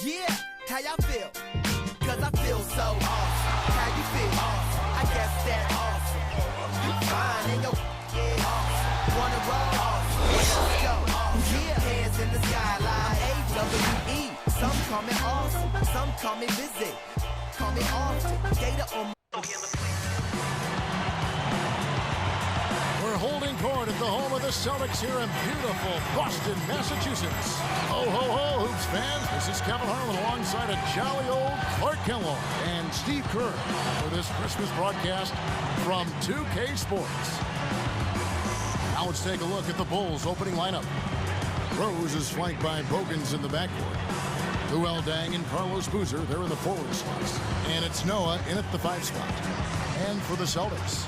Yeah, how y'all feel? Cause I feel so awesome. How you feel? Awesome. I guess that awesome. You fine and your yeah, awesome. Wanna roll? Awesome. Let's go. Awesome. Yeah, hands in the skyline. AWE. Some call me awesome. Some call me busy. Call me often. Data on We're holding court at the home of the Celtics here in beautiful Boston, Massachusetts. Ho, ho, ho, Hoops fans. This is Kevin Harlan alongside a jolly old Clark Kellogg and Steve Kerr for this Christmas broadcast from 2K Sports. Now let's take a look at the Bulls' opening lineup. Rose is flanked by Bogans in the backcourt. Luol Deng and Carlos Boozer, they're in the forward slots. And it's Noah in at the 5 spot. And for the Celtics,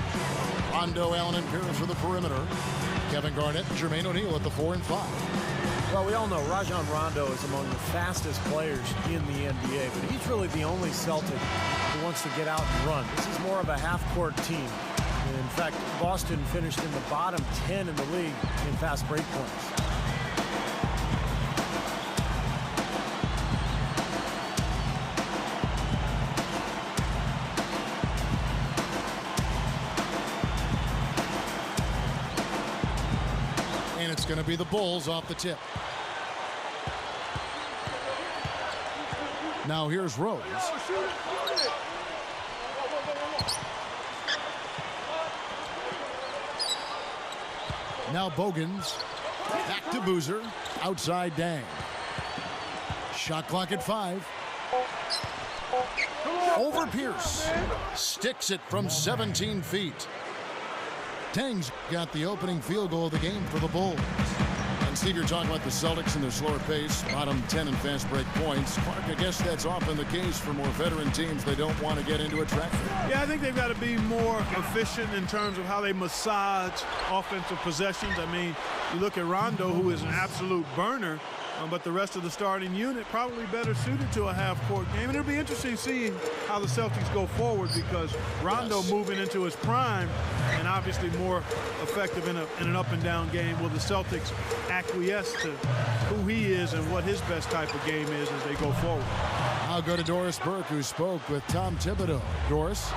Rondo, Allen, and Pierce for the perimeter. Kevin Garnett and Jermaine O'Neal at the 4 and 5. Well, we all know Rajon Rondo is among the fastest players in the NBA, but he's really the only Celtic who wants to get out and run. This is more of a half-court team. And in fact, Boston finished in the bottom 10 in the league in fast break points. And it's going to be the Bulls off the tip. Now here's Rose. Now Bogans. Back to Boozer. Outside Deng. Shot clock at 5. Over Pierce. Sticks it from 17 feet. Deng's got the opening field goal of the game for the Bulls. And Steve, you're talking about the Celtics and their slower pace, bottom 10 in fast break points. Clark, I guess that's often the case for more veteran teams. They don't want to get into a traffic. Yeah, I think they've got to be more efficient in terms of how they massage offensive possessions. I mean, you look at Rondo, who is an absolute burner, but the rest of the starting unit probably better suited to a half-court game. And it'll be interesting seeing how the Celtics go forward because Rondo moving into his prime and obviously more effective in an up-and-down game. Will the Celtics acquiesce to who he is and what his best type of game is as they go forward? I'll go to Doris Burke, who spoke with Tom Thibodeau. Doris?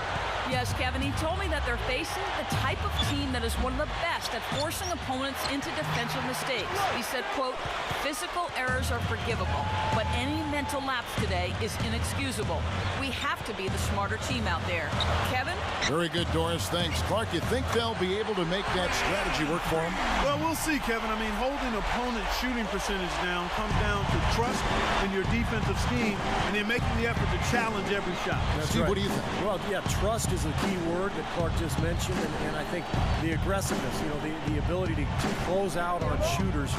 Yes, Kevin, he told me that they're facing the type of team that is one of the best at forcing opponents into defensive mistakes. He said, quote, physical errors are forgivable, but any mental lapse today is inexcusable. We have to be the smarter team out there. Kevin? Very good, Doris. Thanks. Clark, you think they'll be able to make that strategy work for them? Well, we'll see, Kevin. I mean, holding opponent's shooting percentage down comes down to trust in your defensive scheme and then making the effort to challenge every shot. That's Steve, right. What do you think? Well, yeah, trust is a key word that Clark just mentioned, and I think the aggressiveness, you know, the ability to close out on shooters,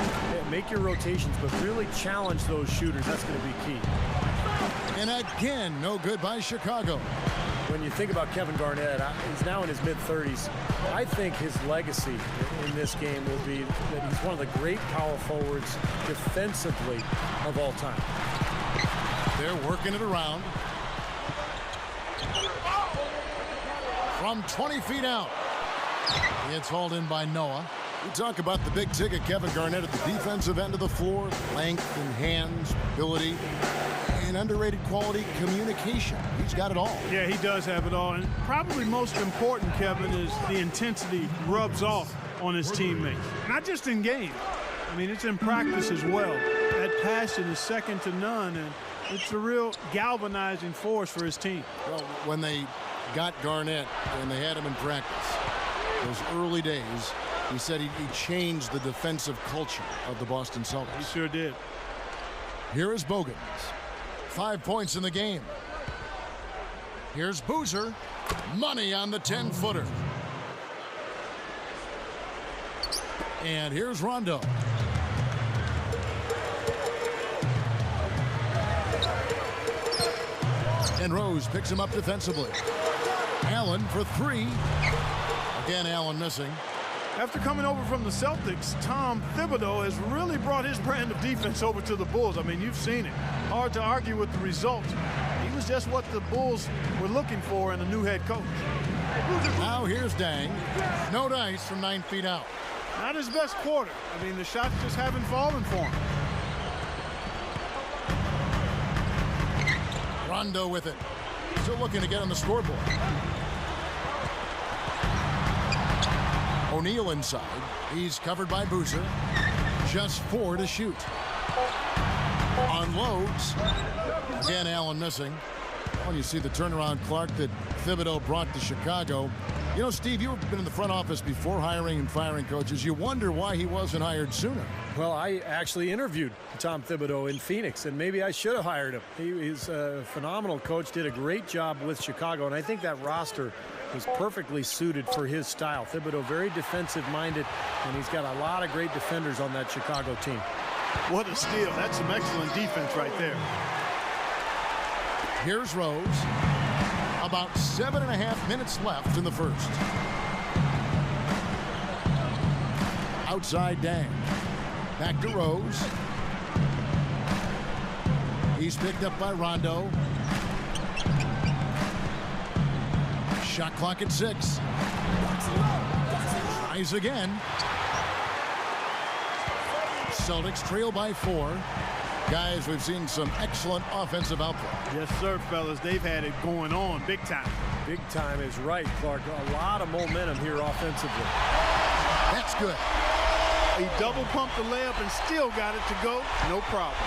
make your rotations, but really challenge those shooters. That's going to be key. And again, no good by Chicago. When you think about Kevin Garnett, he's now in his mid-30s. I think his legacy in this game will be that he's one of the great power forwards defensively of all time. They're working it around. From 20 feet out. It's hauled in by Noah. We talk about the big ticket Kevin Garnett at the defensive end of the floor. Length and hands, ability, and underrated quality communication. He's got it all. Yeah, he does have it all. And probably most important, Kevin, is the intensity rubs off on his teammates. Not just in game. I mean, it's in practice as well. That passion is second to none, and it's a real galvanizing force for his team. Well, when they got Garnett and they had him in practice, those early days, he said he changed the defensive culture of the Boston Celtics. He sure did. Here is Bogans. 5 points in the game. Here's Boozer. Money on the 10-footer. And here's Rondo. And Rose picks him up defensively. Allen for 3. Again, Allen missing. After coming over from the Celtics, Tom Thibodeau has really brought his brand of defense over to the Bulls. I mean, you've seen it. Hard to argue with the result. He was just what the Bulls were looking for in a new head coach. Now here's Deng. No dice from 9 feet out. Not his best quarter. I mean, the shots just haven't fallen for him. Rondo with it. Still looking to get on the scoreboard. O'Neal inside. He's covered by Boozer. Just 4 to shoot. Unloads. Again, Allen missing. Well, you see the turnaround, Clark, that Thibodeau brought to Chicago. You know, Steve, you've been in the front office before hiring and firing coaches. You wonder why he wasn't hired sooner. Well, I actually interviewed Tom Thibodeau in Phoenix, and maybe I should have hired him. He's a phenomenal coach, did a great job with Chicago, and I think that roster was perfectly suited for his style. Thibodeau, very defensive-minded, and he's got a lot of great defenders on that Chicago team. What a steal. That's some excellent defense right there. Here's Rose. About 7.5 minutes left in the first. Outside Dang. Back to Rose. He's picked up by Rondo. Shot clock at 6. Tries again. Celtics trail by 4. Guys, we've seen some excellent offensive output. Yes, sir, fellas. They've had it going on big time. Big time is right, Clark. A lot of momentum here offensively. That's good. He double pumped the layup and still got it to go. No problem.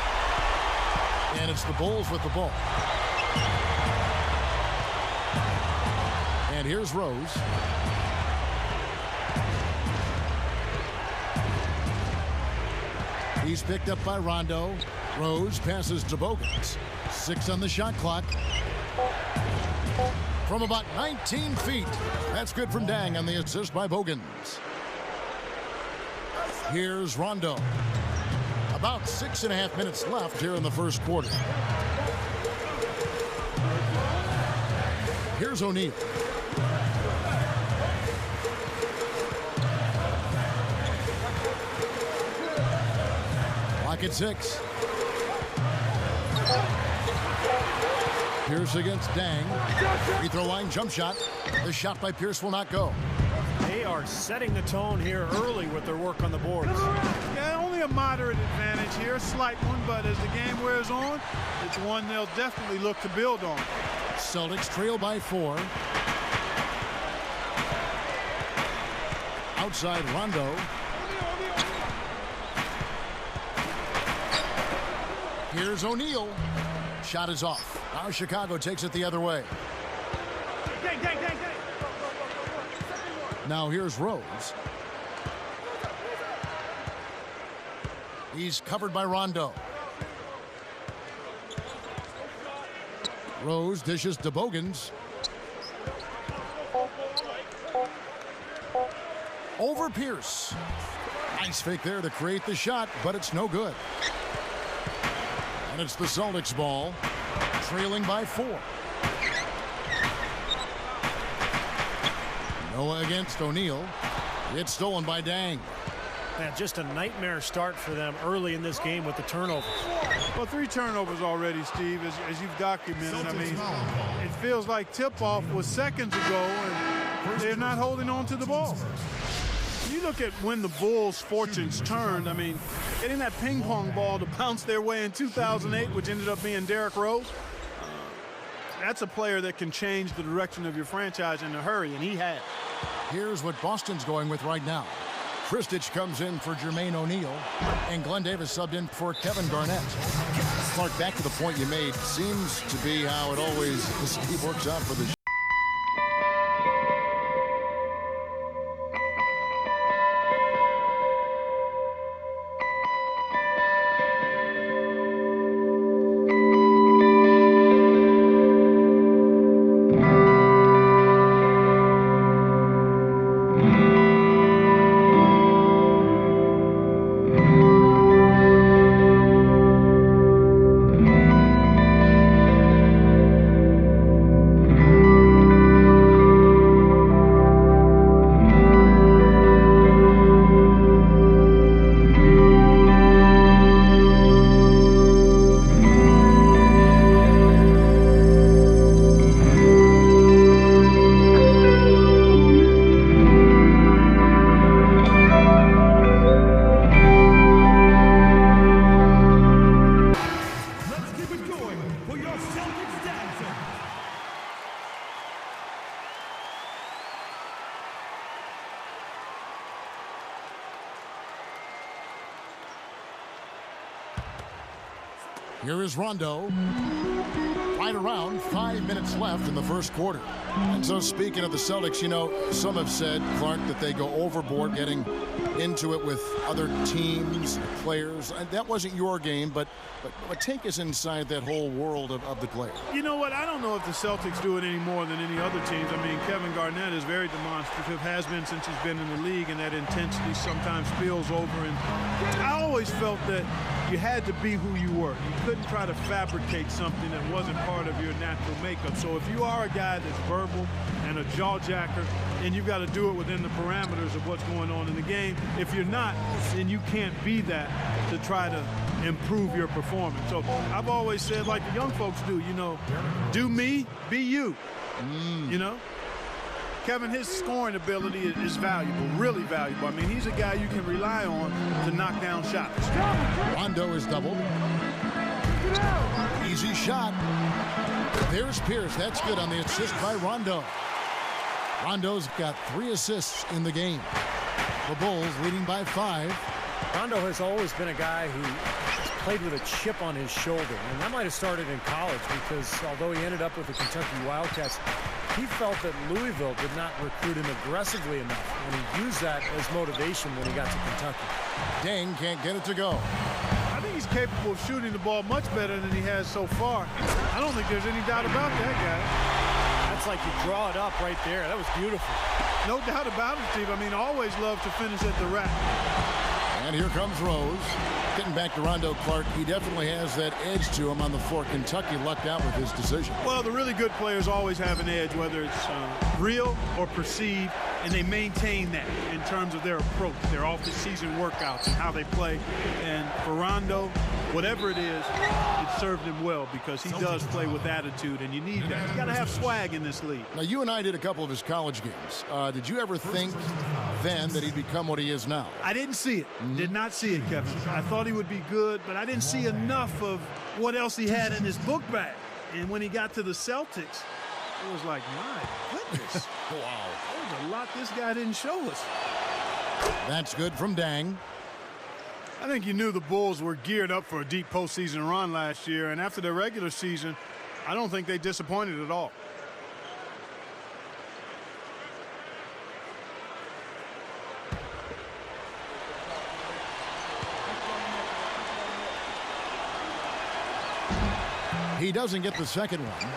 And it's the Bulls with the ball. And here's Rose. He's picked up by Rondo. Rose passes to Bogans. 6 on the shot clock. From about 19 feet. That's good from Dang on the assist by Bogans. Here's Rondo. About 6.5 minutes left here in the first quarter. Here's O'Neal. Clock at 6. Pierce against Dang. Free throw line jump shot. The shot by Pierce will not go. They are setting the tone here early with their work on the boards. Yeah, only a moderate advantage here, a slight one, but as the game wears on, it's one they'll definitely look to build on. Celtics trail by 4. Outside Rondo. Here's O'Neal. Shot is off. Now Chicago takes it the other way. Now here's Rose. He's covered by Rondo. Rose dishes to Bogans. Over Pierce. Nice fake there to create the shot, but it's no good. And it's the Celtics ball, trailing by 4. Noah against O'Neal. It's stolen by Dang. Man, just a nightmare start for them early in this game with the turnovers. Well, 3 turnovers already, Steve, as you've documented. I mean, it feels like tip-off was seconds ago, and they're not holding on to the ball. You look at when the Bulls' fortunes turned, I mean, getting that ping-pong ball to bounce their way in 2008, which ended up being Derrick Rose, that's a player that can change the direction of your franchise in a hurry, and he had. Here's what Boston's going with right now. Kristich comes in for Jermaine O'Neal, and Glenn Davis subbed in for Kevin Garnett. Clark, back to the point you made, seems to be how it always works out for the Here is Rondo. Right around 5 minutes left in the first quarter. And so speaking of the Celtics, you know, some have said, Clark, that they go overboard getting into it with other teams, players. And that wasn't your game, but take us inside that whole world of the player. You know what? I don't know if the Celtics do it any more than any other teams. I mean, Kevin Garnett is very demonstrative, has been since he's been in the league, and that intensity sometimes spills over. And I always felt that you had to be who you were. You couldn't try to fabricate something that wasn't part of your natural makeup. So if you are a guy that's verbal and a jaw-jacker, and you've got to do it within the parameters of what's going on in the game. If you're not, then you can't be that to try to improve your performance. So I've always said, like the young folks do, you know, do me, be you. You know? Kevin, his scoring ability is valuable, really valuable. I mean, he's a guy you can rely on to knock down shots. Rondo is doubled. Easy shot. There's Pierce. That's good on the assist by Rondo. Rondo's got 3 assists in the game. The Bulls leading by 5. Rondo has always been a guy who played with a chip on his shoulder. And that might have started in college because although he ended up with the Kentucky Wildcats, he felt that Louisville did not recruit him aggressively enough. And he used that as motivation when he got to Kentucky. Dang can't get it to go. I think he's capable of shooting the ball much better than he has so far. I don't think there's any doubt about that guy. That's like you draw it up right there. That was beautiful. No doubt about it, Steve. I mean, always love to finish at the rack. And here comes Rose. Getting back to Rondo, Clark, he definitely has that edge to him on the floor. Kentucky lucked out with his decision. Well, the really good players always have an edge, whether it's real or perceived, and they maintain that in terms of their approach, their off-the-season workouts and how they play. And for Rondo, whatever it is, it served him well because he does play with attitude, and you need that. You got to have swag in this league. Now, you and I did a couple of his college games. Did you ever think then that he'd become what he is now? I didn't see it. Did not see it, Kevin. I thought he would be good, but I didn't see enough of what else he had in his book bag. And when he got to the Celtics, it was like, my goodness. Wow. There's a lot this guy didn't show us. That's good from Dang. I think you knew the Bulls were geared up for a deep postseason run last year, and after their regular season, I don't think they disappointed at all. He doesn't get the second one.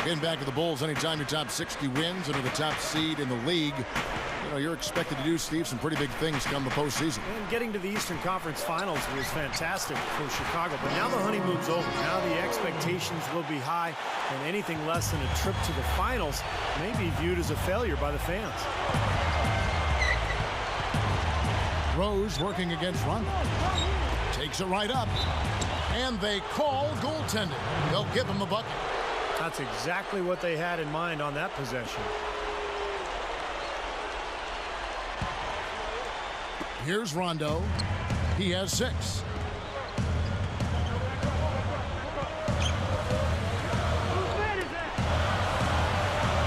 Getting back to the Bulls, anytime your top 60 wins and are the top seed in the league, you know, you're expected to do, Steve, some pretty big things come the postseason. And getting to the Eastern Conference Finals was fantastic for Chicago. But now the honeymoon's over. Now the expectations will be high, and anything less than a trip to the finals may be viewed as a failure by the fans. Rose working against Rondo. Takes it right up. And they call goaltending. They'll give him a bucket. That's exactly what they had in mind on that possession. Here's Rondo. He has 6.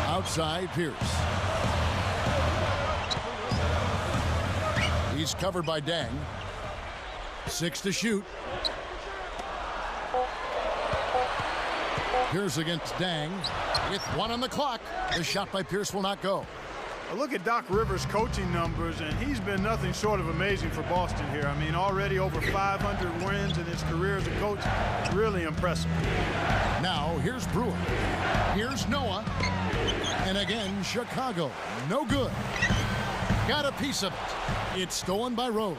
Outside, Pierce. He's covered by Dang. 6 to shoot. Pierce against Dang. With 1 on the clock. The shot by Pierce will not go. Look at Doc Rivers' coaching numbers, and he's been nothing short of amazing for Boston here. I mean, already over 500 wins in his career as a coach. Really impressive. Now, here's Brewer. Here's Noah. And again, Chicago. No good. Got a piece of it. It's stolen by Rose.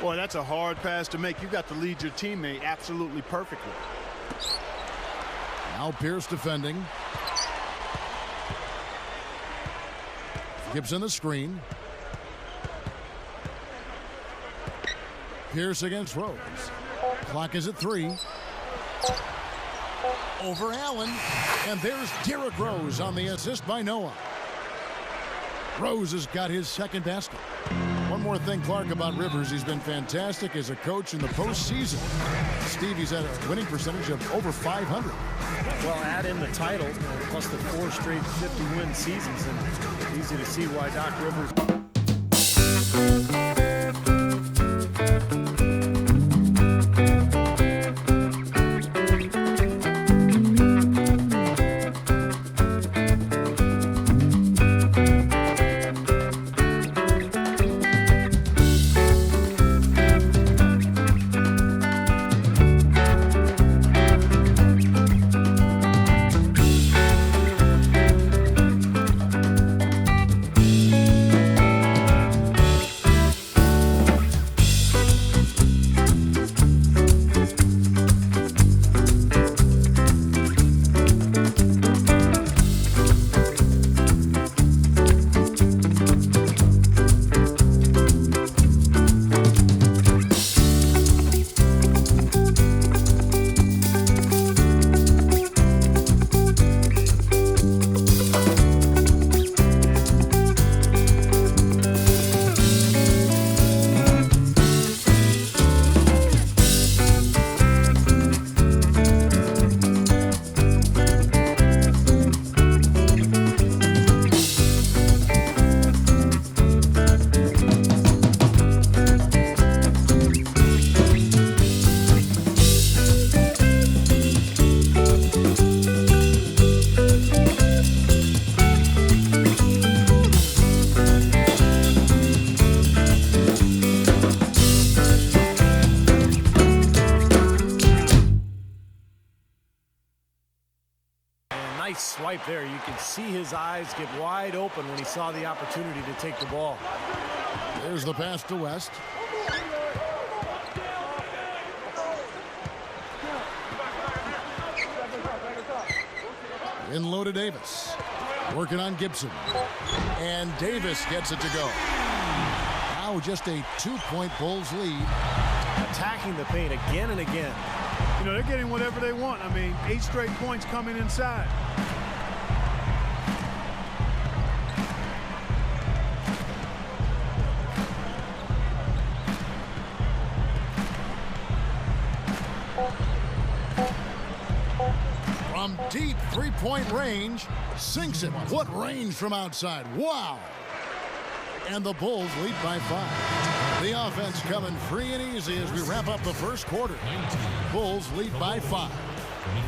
Boy, that's a hard pass to make. You've got to lead your teammate absolutely perfectly. Now Pierce defending. Gibson the screen. Pierce against Rose. Clock is at 3. Over Allen. And there's Derrick Rose on the assist by Noah. Rose has got his second basket. One more thing, Clark, about Rivers. He's been fantastic as a coach in the postseason. Steve, he's had a winning percentage of over 500. Well, add in the title, plus the 4 straight 50-win seasons, and it's easy to see why Doc Rivers... Nice swipe there. You can see his eyes get wide open when he saw the opportunity to take the ball. There's the pass to West. In low to Davis. Working on Gibson. And Davis gets it to go. Now just a 2-point Bulls lead. Attacking the paint again and again. You know, they're getting whatever they want. I mean, 8 straight points coming inside. From deep three-point range, sinks it. What range from outside. Wow. And the Bulls lead by 5. The offense coming free and easy as we wrap up the first quarter. Bulls lead by 5.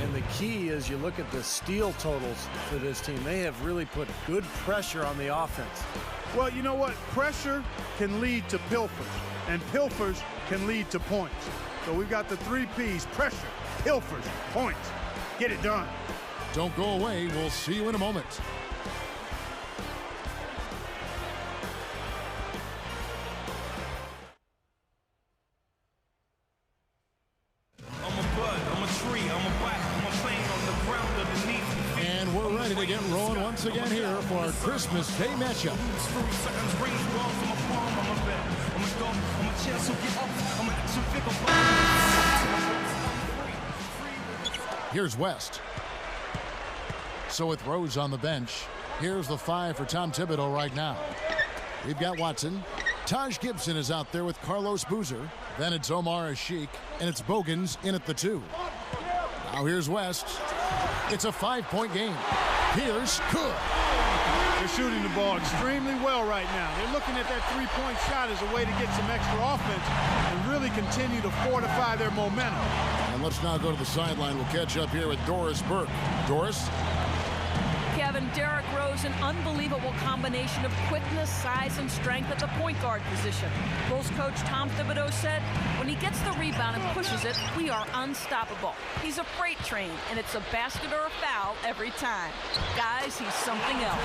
And the key is you look at the steal totals for this team. They have really put good pressure on the offense. Well, you know what? Pressure can lead to pilfers, and pilfers can lead to points. So we've got the 3 Ps: pressure, pilfers, points. Get it done. Don't go away. We'll see you in a moment. And we're ready to get rolling once again here for our Christmas Day matchup. Here's West. So with Rose on the bench, here's the 5 for Tom Thibodeau right now. We've got Watson. Taj Gibson is out there with Carlos Boozer. Then it's Omar Ashiq, and it's Bogans in at the 2. Now here's West. It's a 5-point game. Pierce good. They're shooting the ball extremely well right now. They're looking at that 3-point shot as a way to get some extra offense and really continue to fortify their momentum. And let's now go to the sideline. We'll catch up here with Doris Burke. Doris? Kevin, Derrick Rose, an unbelievable combination of quickness, size, and strength at the point guard position. Bulls coach Tom Thibodeau said, when he gets the rebound and pushes it, we are unstoppable. He's a freight train, and it's a basket or a foul every time. Guys, he's something else.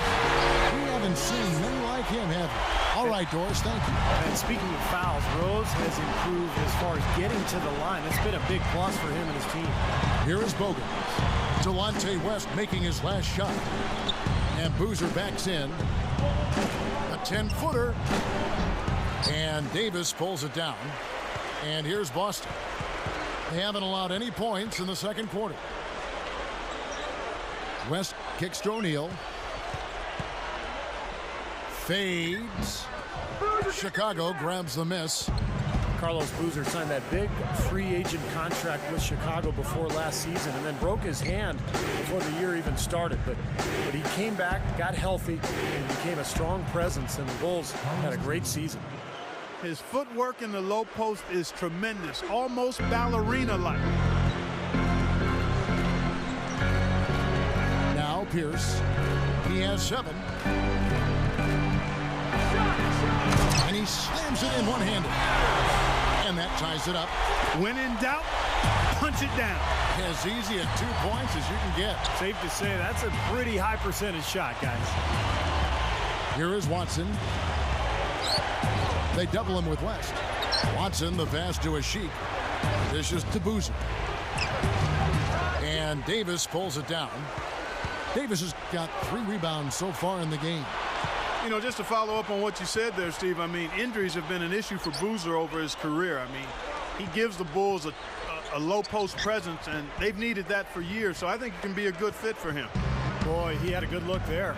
We haven't seen many like him, have we? All right, Doris, thank you. And speaking of fouls, Rose has improved as far as getting to the line. It's been a big plus for him and his team. Here is Bogans. Delonte West making his last shot. And Boozer backs in. A 10-footer. And Davis pulls it down. And here's Boston. They haven't allowed any points in the second quarter. West kicks to O'Neal. Fades. Chicago grabs the miss. Carlos Boozer signed that big free agent contract with Chicago before last season and then broke his hand before the year even started. But he came back, got healthy, and became a strong presence, and the Bulls had a great season. His footwork in the low post is tremendous, almost ballerina-like. Now Pierce. He has 7. And he slams it in one-handed. And that ties it up. When in doubt, punch it down. As easy at 2 points as you can get. Safe to say that's a pretty high percentage shot, guys. Here is Watson. They double him with West. Watson, the pass to Ashiq. Dishes to Boozer. And Davis pulls it down. Davis has got 3 rebounds so far in the game. You know, just to follow up on what you said there, Steve, I mean, injuries have been an issue for Boozer over his career. I mean, he gives the Bulls a low post presence, and they've needed that for years, so I think it can be a good fit for him. Boy, he had a good look there.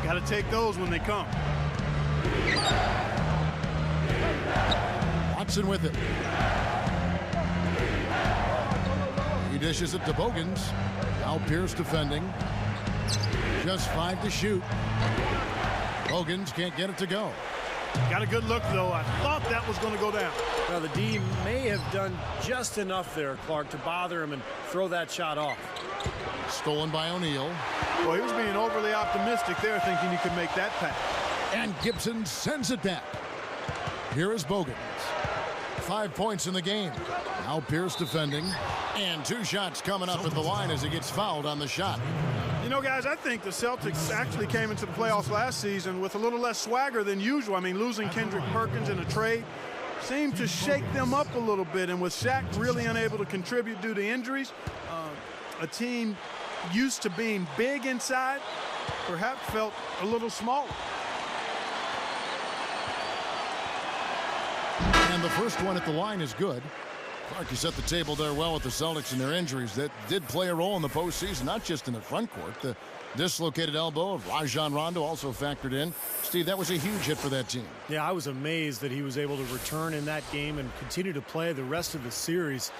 Got to take those when they come. Watson with it. He dishes it to Bogans. Now Pierce defending. Just 5 to shoot. Bogans can't get it to go. Got a good look, though. I thought that was going to go down. Well, the D may have done just enough there, Clark, to bother him and throw that shot off. Stolen by O'Neal. Well, he was being overly optimistic there, thinking he could make that pass. And Gibson sends it back. Here is Bogans. 5 points in the game. Now Pierce defending. And 2 shots coming up at the line as he gets fouled on the shot. You know, guys, I think the Celtics actually came into the playoffs last season with a little less swagger than usual. I mean, losing Kendrick Perkins in a trade seemed to shake them up a little bit. And with Shaq really unable to contribute due to injuries, a team used to being big inside perhaps felt a little smaller. And the first one at the line is good. Clark, you set the table there well with the Celtics and their injuries. That did play a role in the postseason, not just in the front court. The dislocated elbow of Rajon Rondo also factored in. Steve, that was a huge hit for that team. Yeah, I was amazed that he was able to return in that game and continue to play the rest of the series.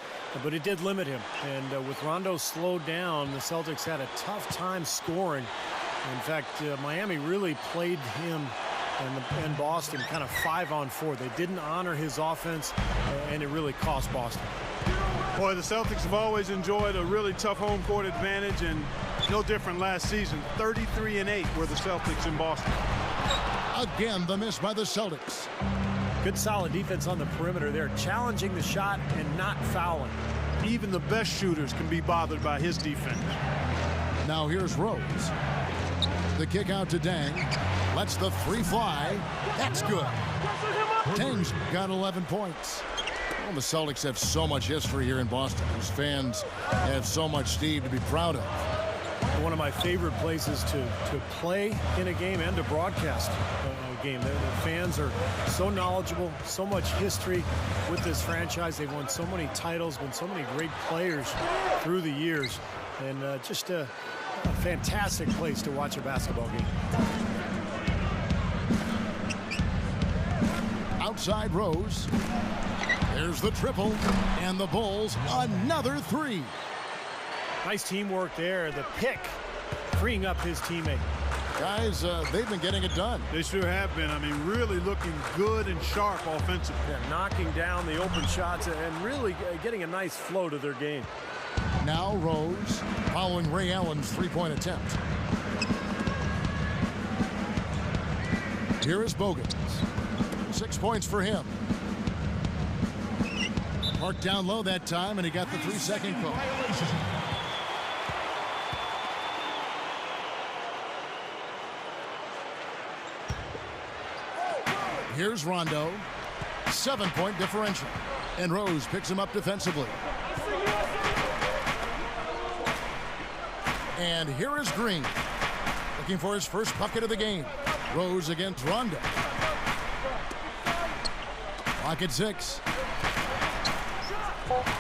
But it did limit him. And with Rondo slowed down, the Celtics had a tough time scoring. In fact, Miami really played him and Boston kind of 5-on-4. They didn't honor his offense, and it really cost Boston. Boy, the Celtics have always enjoyed a really tough home court advantage, and no different last season. 33-8 were the Celtics in Boston. Again, the miss by the Celtics. Good solid defense on the perimeter there, challenging the shot and not fouling. Even the best shooters can be bothered by his defense. Now here's Rose. The kick out to Dang. Lets the 3 fly. That's good. Dang's got 11 points. Well, the Celtics have so much history here in Boston. Whose fans have so much, Steve, to be proud of. One of my favorite places to play in a game and to broadcast a game. The fans are so knowledgeable, so much history with this franchise. They've won so many titles, been so many great players through the years, and just a fantastic place to watch a basketball game. Outside Rose. There's the triple, and the Bulls another 3. Nice teamwork there. The pick freeing up his teammate. Guys, they've been getting it done. They sure have been. I mean, really looking good and sharp offensively. Yeah, knocking down the open shots and really getting a nice flow to their game. Now Rose following Ray Allen's 3-point attempt. Here is Bogans. 6 points for him. Marked down low that time, and he got the 3-second call. Here's Rondo. 7-point differential. And Rose picks him up defensively. And here is Green. Looking for his first bucket of the game. Rose against Rondo. Clock at 6.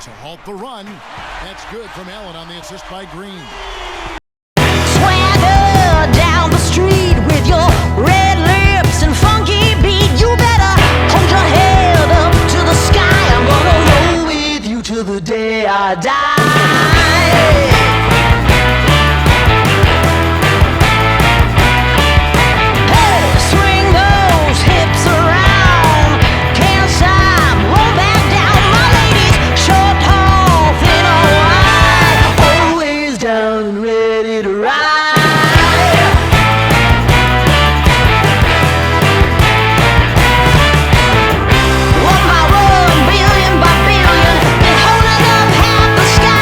To halt the run. That's good from Allen on the assist by Green. Swagger down the street with your red lips and funky beat. You better hold your head up to the sky. I'm gonna roll with you till the day I die. Billion by billion, and holding up half the sky.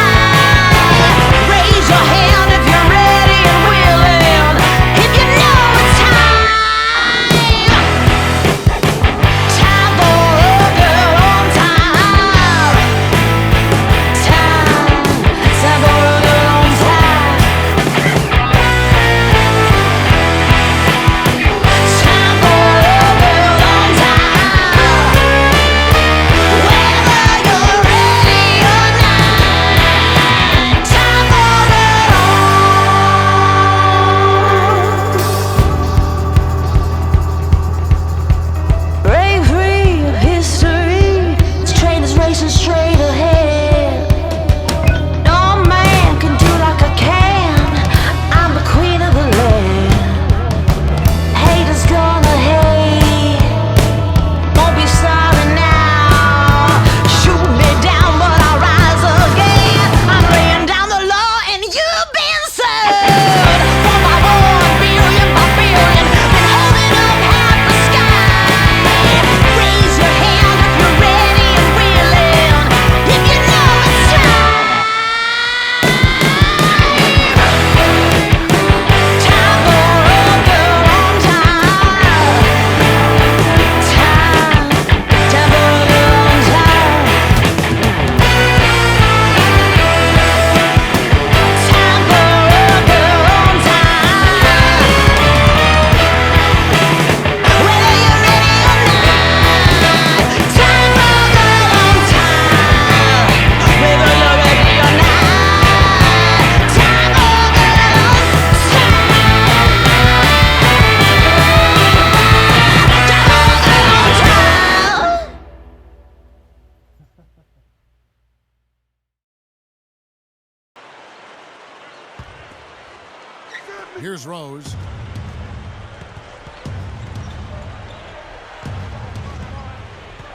Here's Rose.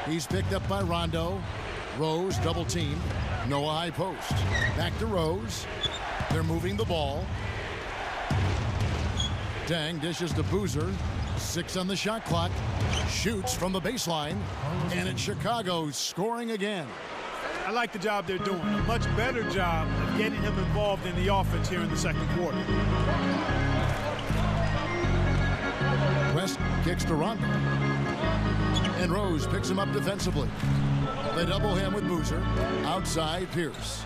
He's picked up by Rondo. Rose double team. Noah high post. Back to Rose. They're moving the ball. Dang dishes to Boozer. 6 on the shot clock. Shoots from the baseline. And it's Chicago scoring again. I like the job they're doing. A much better job of getting him involved in the offense here in the second quarter. West kicks to Rondo. And Rose picks him up defensively. They double him with Boozer. Outside, Pierce.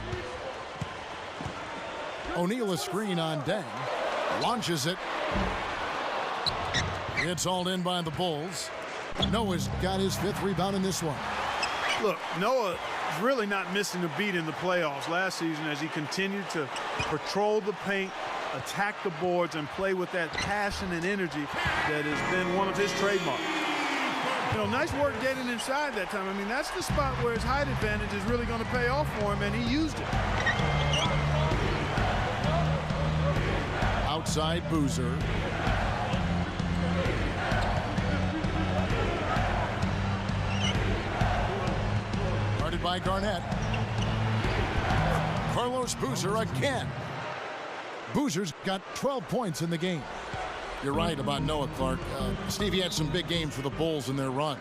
O'Neal a screen on Deng. Launches it. It's hauled in by the Bulls. Noah's got his 5th rebound in this one. Look, Noah is really not missing a beat in the playoffs last season as he continued to patrol the paint, attack the boards, and play with that passion and energy that has been one of his trademarks. You know, nice work getting inside that time. I mean, that's the spot where his height advantage is really going to pay off for him, and he used it. Outside Boozer. Guarded by Garnett. Carlos Boozer again. Boozer's got 12 points in the game. You're right about Noah, Clark. Steve, he had some big games for the Bulls in their run.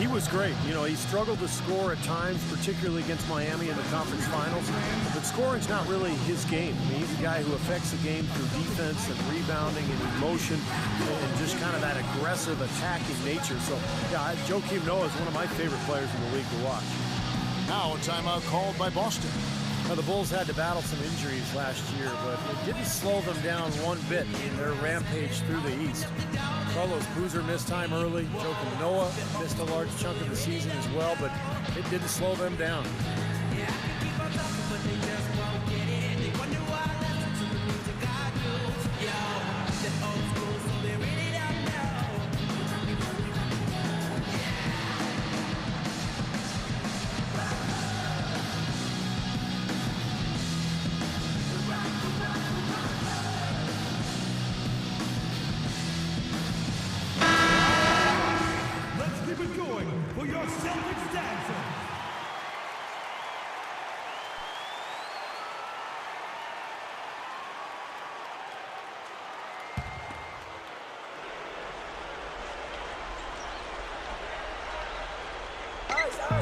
He was great. You know, he struggled to score at times, particularly against Miami in the conference finals. But scoring's not really his game. I mean, he's a guy who affects the game through defense and rebounding and emotion and just kind of that aggressive attacking nature. So, yeah, Joakim Noah is one of my favorite players in the league to watch. Now a timeout called by Boston. Now, the Bulls had to battle some injuries last year, but it didn't slow them down one bit in their rampage through the East. Carlos Boozer missed time early. Joakim Noah missed a large chunk of the season as well, but it didn't slow them down. For your Celtics dancer.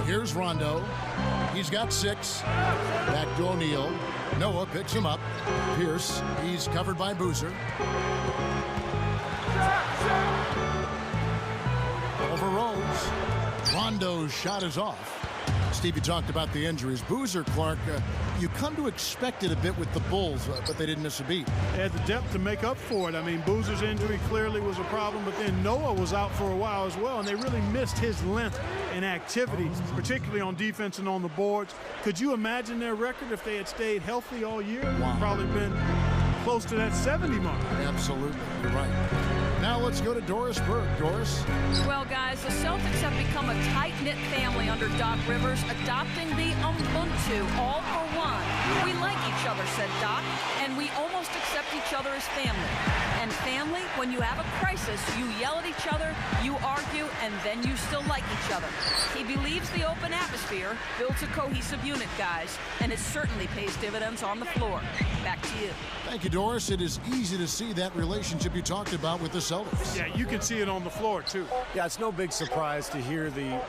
Here's Rondo. He's got 6. Back to O'Neal. Noah picks him up. Pierce. He's covered by Boozer. Over Rose. Rondo's shot is off. Stevie talked about the injuries. Boozer, Clark, you come to expect it a bit with the Bulls, but they didn't miss a beat. They had the depth to make up for it. I mean, Boozer's injury clearly was a problem, but then Noah was out for a while as well, and they really missed his length and activity, particularly on defense and on the boards. Could you imagine their record if they had stayed healthy all year? Wow. Probably been close to that 70 mark. Absolutely, you're right. Now let's go to Doris Burke. Doris? Well, guys, the Celtics have become a tight-knit family under Doc Rivers, adopting the Ubuntu, all for one. We like each other, said Doc, and we almost accept each other as family. And family, when you have a crisis, you yell at each other, you argue, and then you still like each other. He believes the open atmosphere builds a cohesive unit, guys, and it certainly pays dividends on the floor. Back to you. Thank you, Doris. It is easy to see that relationship you talked about with the Celtics. Yeah, you can see it on the floor, too. Yeah, it's no big surprise to hear the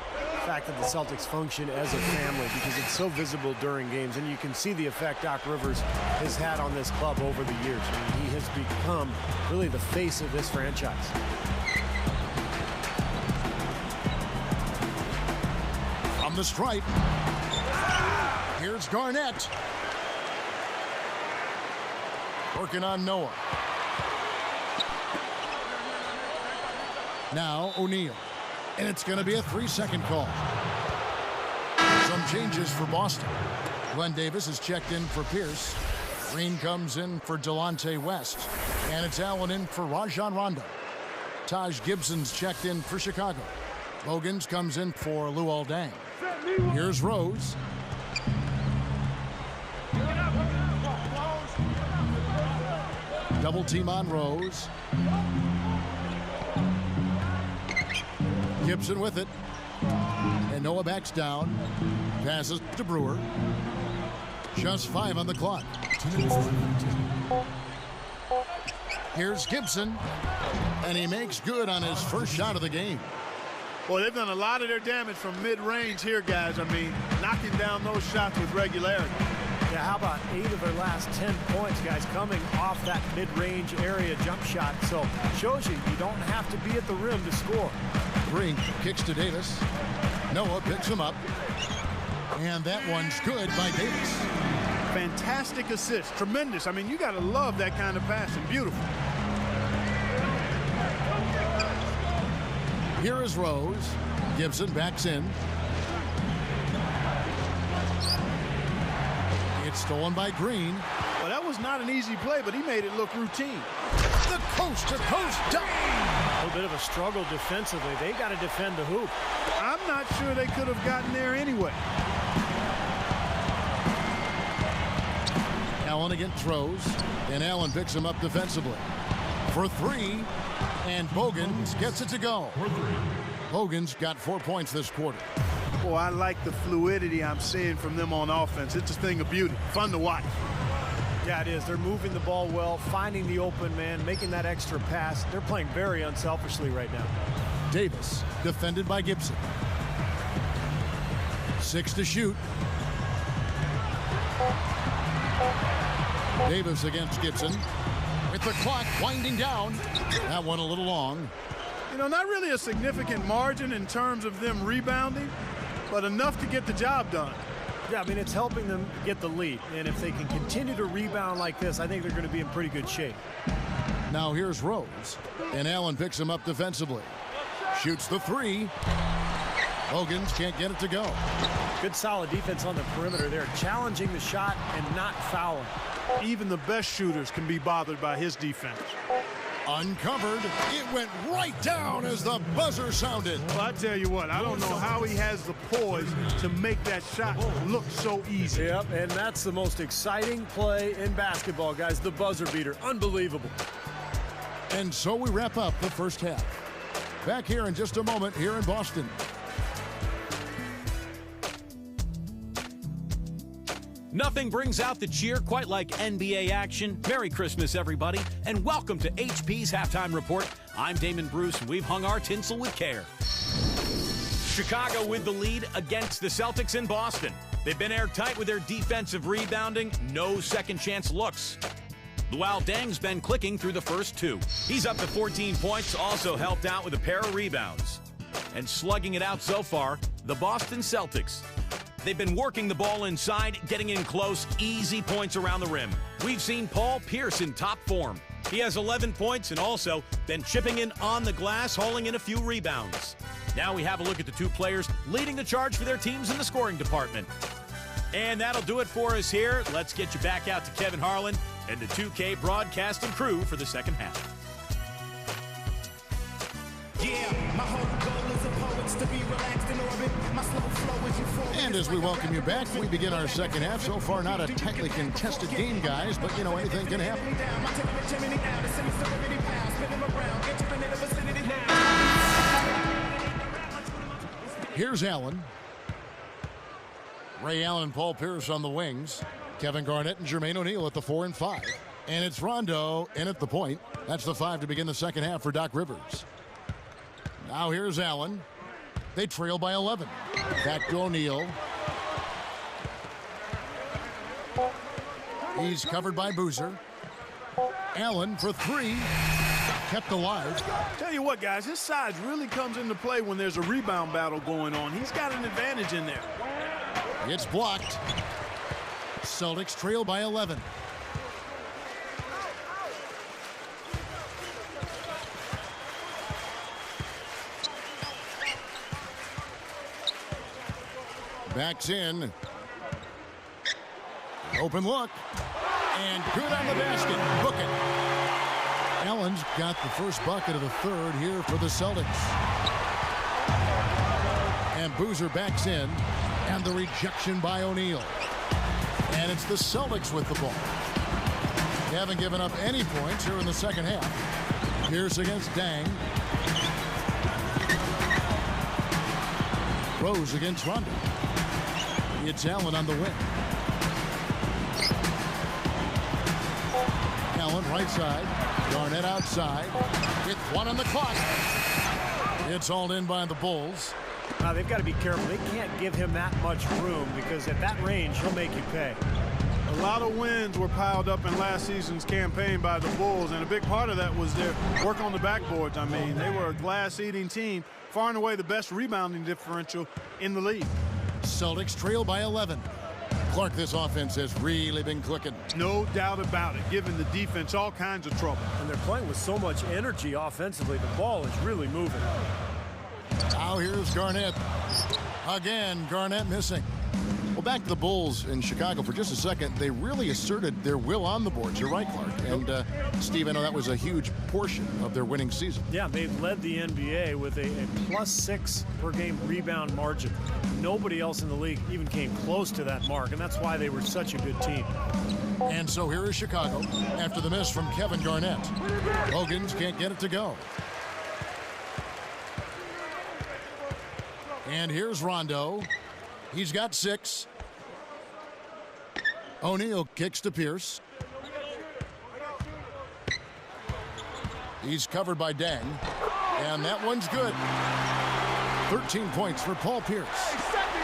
fact that the Celtics function as a family because it's so visible during games, and you can see the effect Doc Rivers has had on this club over the years. I mean, he has become really the face of this franchise. From the stripe, here's Garnett. Working on Noah. Now O'Neal. And it's going to be a 3-second call. Some changes for Boston. Glenn Davis is checked in for Pierce. Green comes in for Delonte West. And it's Allen in for Rajon Rondo. Taj Gibson's checked in for Chicago. Bogans comes in for Luol Deng. Here's Rose. Double Double team on Rose. Gibson with it. And Noah backs down. Passes to Brewer. Just 5 on the clock. Here's Gibson. And he makes good on his first shot of the game. Well, they've done a lot of their damage from mid-range here, guys. I mean, knocking down those shots with regularity. Yeah, how about 8 of their last 10 points, guys, coming off that mid-range area jump shot. So shows you don't have to be at the rim to score. Green kicks to Davis. Noah picks him up. And that one's good by Davis. Fantastic assist. Tremendous. I mean, you got to love that kind of passing. Beautiful. Here is Rose. Gibson backs in. It's stolen by Green. Well, that was not an easy play, but he made it look routine. The coast-to-coast dunk. A little bit of a struggle defensively. They got to defend the hoop. I'm not sure they could have gotten there anyway. Allen again throws, and Allen picks him up defensively. For 3, and Bogans gets it to go. Bogans got 4 points this quarter. Boy, I like the fluidity I'm seeing from them on offense. It's a thing of beauty. Fun to watch. Yeah, it is. They're moving the ball well, finding the open man, making that extra pass. They're playing very unselfishly right now. Davis, defended by Gibson. 6 to shoot. Davis against Gibson. With the clock winding down. That one a little long. You know, not really a significant margin in terms of them rebounding, but enough to get the job done. Yeah, I mean, it's helping them get the lead. And if they can continue to rebound like this, I think they're going to be in pretty good shape. Now here's Rose. And Allen picks him up defensively. Shoots the 3. Bogans can't get it to go. Good solid defense on the perimeter there, challenging the shot and not fouling. Even the best shooters can be bothered by his defense. Uncovered. It went right down as the buzzer sounded. Well, I tell you what, I don't know how he has the poise to make that shot look so easy. Yep, and that's the most exciting play in basketball, guys. The buzzer beater. Unbelievable. And so we wrap up the first half. Back here in just a moment here in Boston. Nothing brings out the cheer quite like NBA action. Merry Christmas, everybody, and welcome to HP's Halftime Report. I'm Damon Bruce, and we've hung our tinsel with care. Chicago with the lead against the Celtics in Boston. They've been airtight with their defensive rebounding. No second chance looks. Luol Deng's been clicking through the first 2. He's up to 14 points, also helped out with a pair of rebounds. And slugging it out so far, the Boston Celtics. They've been working the ball inside, getting in close, easy points around the rim. We've seen Paul Pierce in top form. He has 11 points and also been chipping in on the glass, hauling in a few rebounds. Now we have a look at the 2 players leading the charge for their teams in the scoring department. And that'll do it for us here. Let's get you back out to Kevin Harlan and the 2K broadcasting crew for the second half. Yeah, my whole goal is a poet's to be relaxed in orbit. My slow flow is euphoric. And as we welcome you back, we begin our second half. So far, not a tightly contested game, guys, but, you know, anything can happen. Here's Allen. Ray Allen and Paul Pierce on the wings. Kevin Garnett and Jermaine O'Neal at the 4 and 5. And it's Rondo in at the point. That's the 5 to begin the second half for Doc Rivers. Now here's Allen. They trail by 11. Back to O'Neal. He's covered by Boozer. Allen for 3. Kept alive. Tell you what, guys, his size really comes into play when there's a rebound battle going on. He's got an advantage in there. It's blocked. Celtics trail by 11. Backs in. Open look. And good on the basket. Book it. Allen's got the first bucket of the third here for the Celtics. And Boozer backs in. And the rejection by O'Neal. And it's the Celtics with the ball. They haven't given up any points here in the second half. Pierce against Dang. Rose against Rondo. It's Allen on the wing. Allen right side. Garnett outside. With 1 on the clock. It's hauled in by the Bulls. Now they've got to be careful. They can't give him that much room because at that range, he'll make you pay. A lot of wins were piled up in last season's campaign by the Bulls, and a big part of that was their work on the backboards. I mean, they were a glass-eating team, far and away the best rebounding differential in the league. Celtics trail by 11. Clark, this offense has really been clicking. No doubt about it, giving the defense all kinds of trouble. And they're playing with so much energy offensively. The ball is really moving. Now here's Garnett. Again, Garnett missing. Well, back to the Bulls in Chicago for just a second. They really asserted their will on the boards. You're right, Clark. And, Steve, I know that was a huge portion of their winning season. Yeah, they've led the NBA with a +6 per game rebound margin. Nobody else in the league even came close to that mark, and that's why they were such a good team. And so here is Chicago after the miss from Kevin Garnett. Hogan's can't get it to go. And here's Rondo. He's got 6. O'Neal kicks to Pierce. He's covered by Dang. And that one's good. 13 points for Paul Pierce.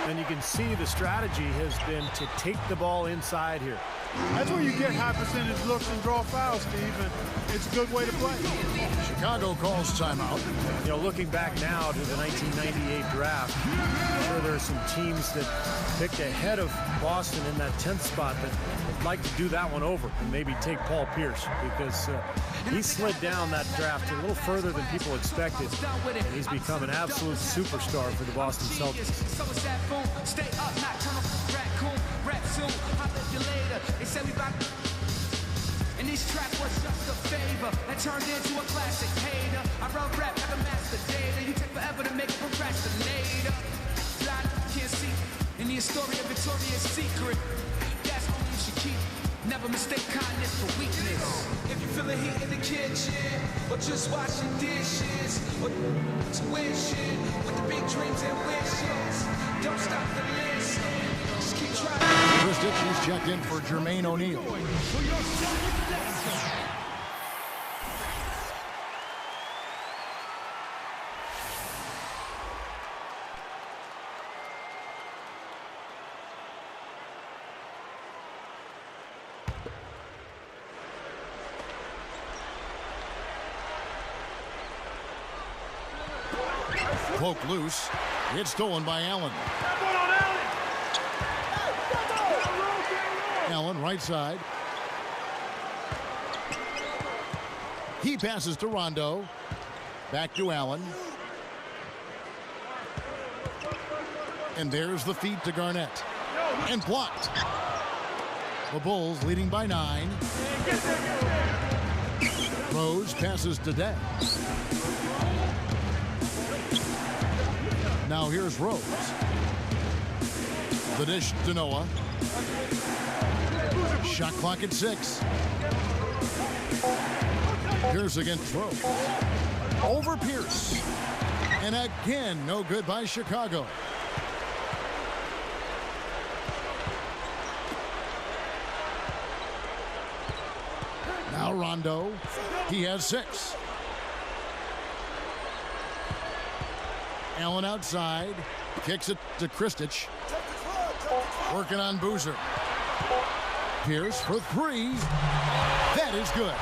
And you can see the strategy has been to take the ball inside here. That's where you get high percentage looks and draw fouls, Steve, and it's a good way to play. Chicago calls timeout. You know, looking back now to the 1998 draft, I'm sure there are some teams that picked ahead of Boston in that 10th spot that would like to do that one over and maybe take Paul Pierce because he slid down that draft a little further than people expected. And he's become an absolute superstar for the Boston Celtics. Stay up, not turn off the raccoon, rap soon, I'll live you later. They say we back. And this track was just a favor that turned into a classic hater. I run rap, have a master data. You take forever to make a procrastinator. Blind, can't see. In the story of Victoria's Secret, that's all you should keep. Never mistake kindness for weakness. If you feel the heat in the kitchen, or just washing dishes, or tuition, with the big dreams and wishes, don't stop the list. Just keep trying. Christich is checked in for Jermaine O'Neal. Poke loose. It's stolen by Allen. Allen right side. He passes to Rondo. Back to Allen. And there's the feed to Garnett. And blocked. The Bulls leading by 9. Rose passes to Deng. Now here's Rose. The dish to Noah. Shot clock at 6. Pierce against Rose. Over Pierce. And again, no good by Chicago. Now Rondo. He has 6. Allen outside. Kicks it to Christich. Working on Boozer. Pierce for 3. That is good.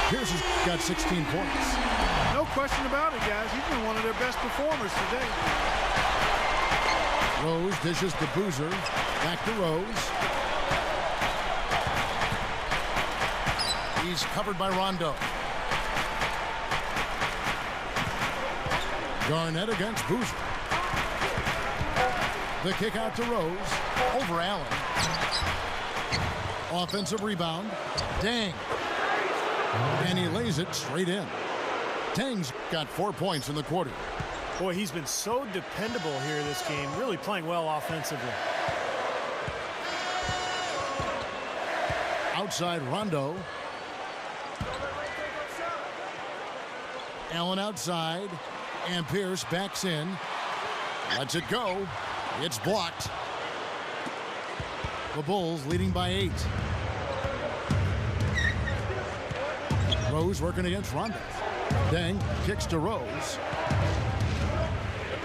Pierce has got 16 points. No question about it, guys. He's been one of their best performers today. Rose dishes to Boozer. Back to Rose. He's covered by Rondo. Garnett against Boozer. The kick out to Rose. Over Allen. Offensive rebound. Deng. And he lays it straight in. Deng's got 4 points in the quarter. Boy, he's been so dependable here this game, really playing well offensively. outside Rondo. Allen outside, and Pierce backs in. Lets it go. It's blocked. The Bulls leading by 8. Rose working against Rondo. Deng kicks to Rose.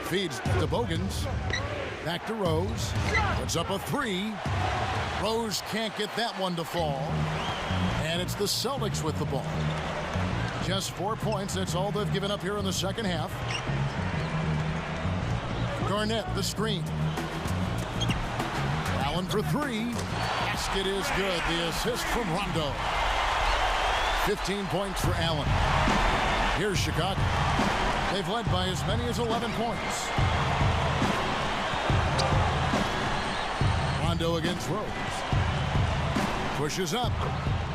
Feeds to Bogans. Back to Rose. Puts up a 3. Rose can't get that one to fall. And it's the Celtics with the ball. Just 4 points. That's all they've given up here in the second half. Garnett, the screen. Allen for 3. Basket is good. The assist from Rondo. 15 points for Allen. Here's Chicago. They've led by as many as 11 points. Rondo against Rose. Pushes up.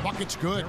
Bucket's good.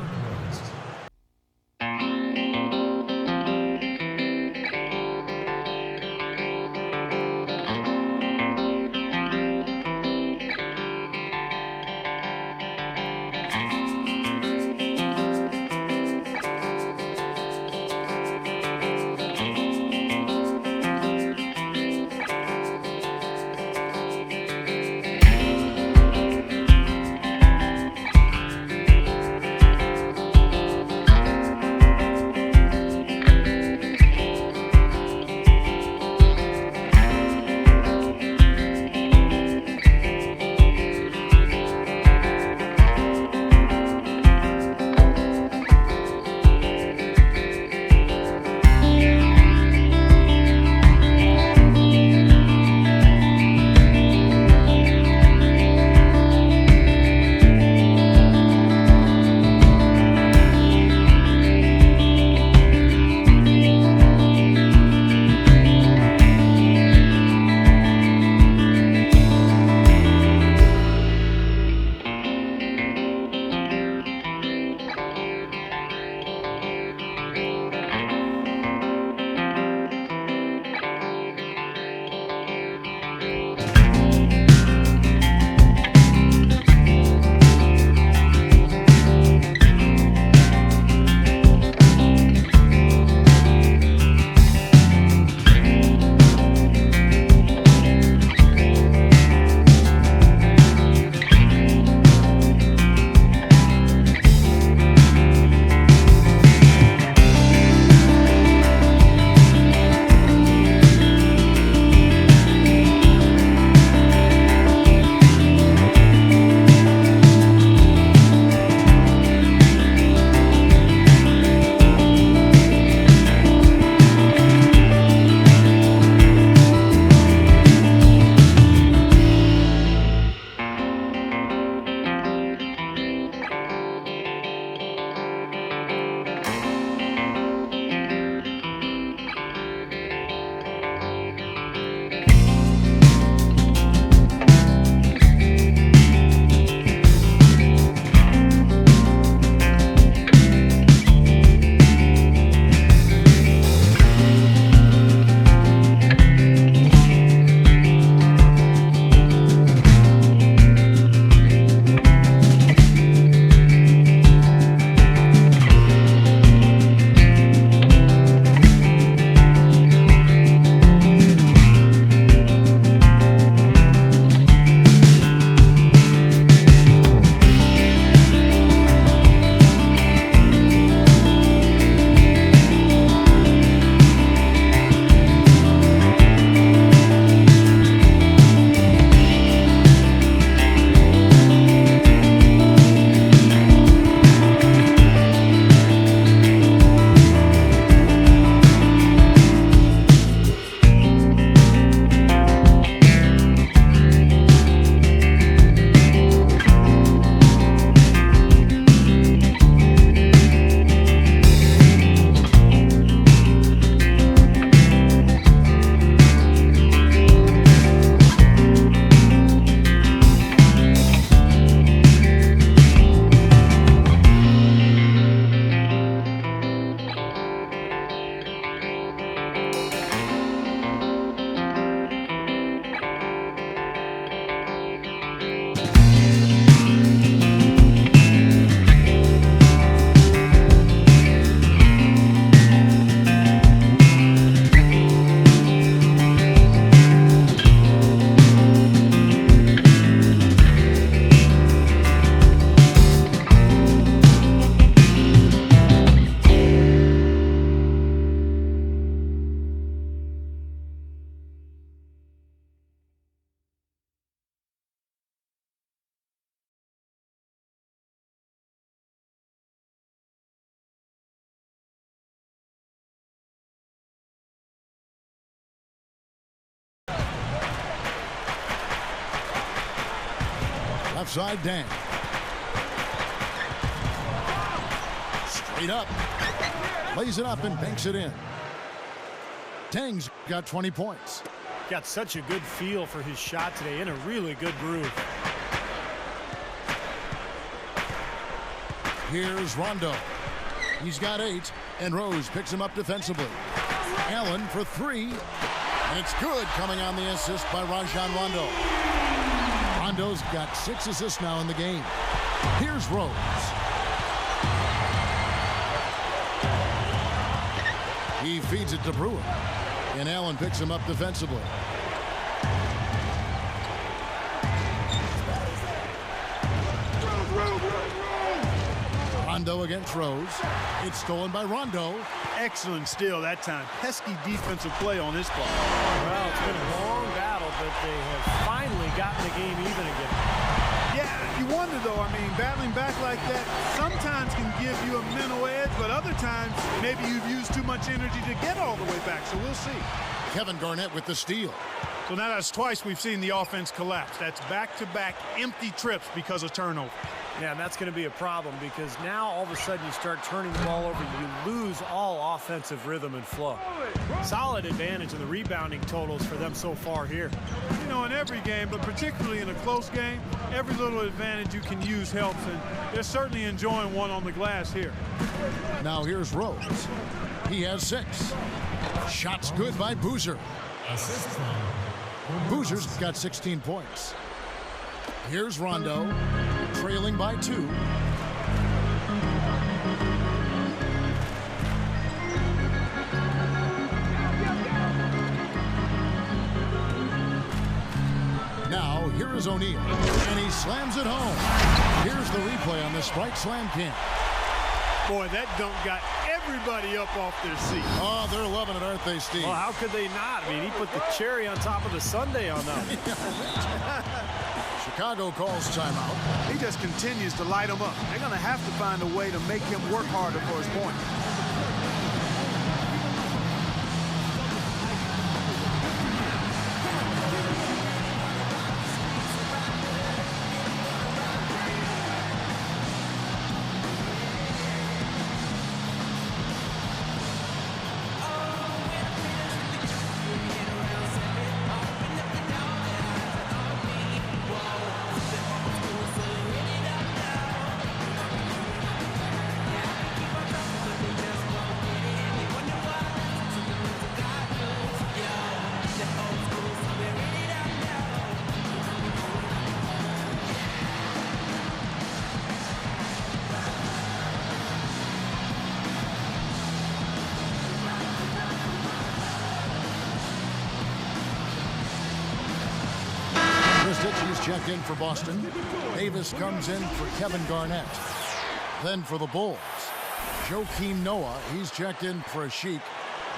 Left side, Dan. Straight up. Lays it up and banks it in. Tang's got 20 points. Got such a good feel for his shot today, in a really good groove. Here's Rondo. He's got 8, and Rose picks him up defensively. Allen for 3, and it's good, coming on the assist by Rajon Rondo. Rondo's got 6 assists now in the game. Here's Rose. He feeds it to Brewer, and Allen picks him up defensively. Rondo against Rose. It's stolen by Rondo. Excellent steal that time. Pesky defensive play on this ball. Well, it's been a long battle, but they have finally gotten the game even again. Yeah, you wonder though, I mean, battling back like that sometimes can give you a mental edge, but other times maybe you've used too much energy to get all the way back, so we'll see. Kevin Garnett with the steal. So now that's twice we've seen the offense collapse. That's back-to-back empty trips because of turnover. Yeah, and that's going to be a problem because now all of a sudden you start turning the ball over, you lose all offensive rhythm and flow. Solid advantage in the rebounding totals for them so far here. You know, in every game, but particularly in a close game, every little advantage you can use helps, and they're certainly enjoying one on the glass here. Now here's Rose. He has 6. Shots good by Boozer. Boozer's got 16 points. Here's Rondo, trailing by 2. Now, here is O'Neal, and he slams it home. Here's the replay on the Sprite Slam Camp. Boy, that dunk got everybody up off their seat. Oh, they're loving it, aren't they, Steve? Well, how could they not? I mean, he put the cherry on top of the sundae on that. Chicago calls timeout. He just continues to light them up. They're going to have to find a way to make him work harder for his point. He's checked in for Boston. Davis comes in for Kevin Garnett. Then for the Bulls, Joakim Noah, he's checked in for Ashik.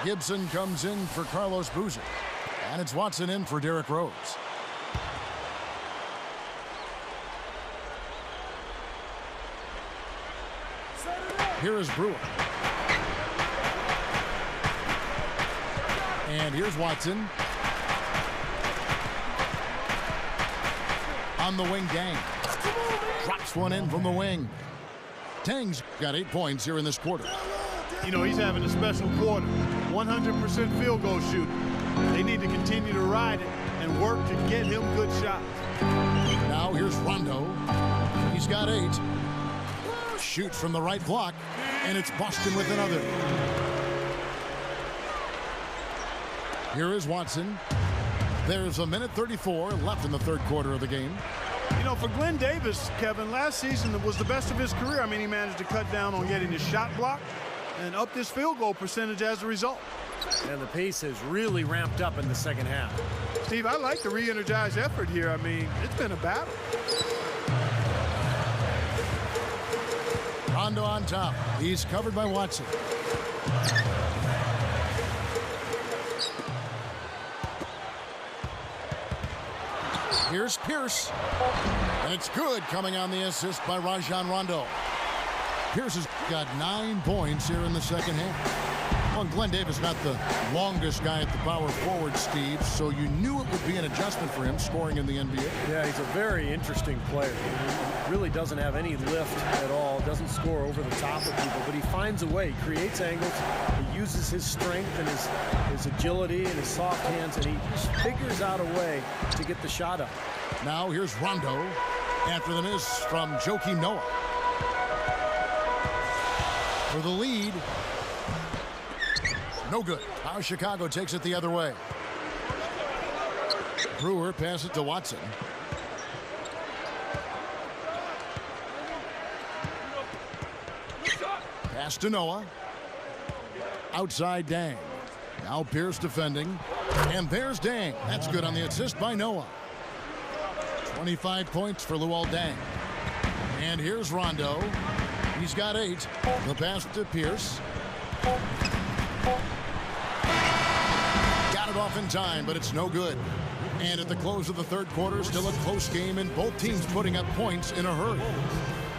Gibson comes in for Carlos Boozer. And it's Watson in for Derrick Rose. Here is Brewer. And here's Watson. On the wing, gang. Drops one in from the wing. Tang's got 8 points here in this quarter. You know, he's having a special quarter. 100% field goal shooting. They need to continue to ride it and work to get him good shots. Now here's Rondo. He's got 8. Shoots from the right block, and it's Boston with another. Here is Watson. There's a minute 34 left in the third quarter of the game. You know, for Glenn Davis, Kevin, last season was the best of his career. I mean, he managed to cut down on getting his shot blocked and upped his field goal percentage as a result. And the pace has really ramped up in the second half. Steve, I like the re-energized effort here. I mean, it's been a battle. Rondo on top. He's covered by Watson. Here's Pierce. And it's good, coming on the assist by Rajon Rondo. Pierce has got 9 points here in the second half. Well, Glenn Davis not the longest guy at the power forward, Steve, so you knew it would be an adjustment for him scoring in the NBA. Yeah, he's a very interesting player. He really doesn't have any lift at all, doesn't score over the top of people, but he finds a way, he creates angles, he uses his strength and his agility and his soft hands, and he just figures out a way to get the shot up. Now here's Rondo after the miss from Joakim Noah. For the lead. No good. Now Chicago takes it the other way. Brewer passes it to Watson. Pass to Noah. Outside Dang. Now Pierce defending. And there's Dang. That's good on the assist by Noah. 25 points for Luol Deng. And here's Rondo. He's got 8. The pass to Pierce. Got it off in time, but it's no good. And at the close of the third quarter, still a close game, and both teams putting up points in a hurry.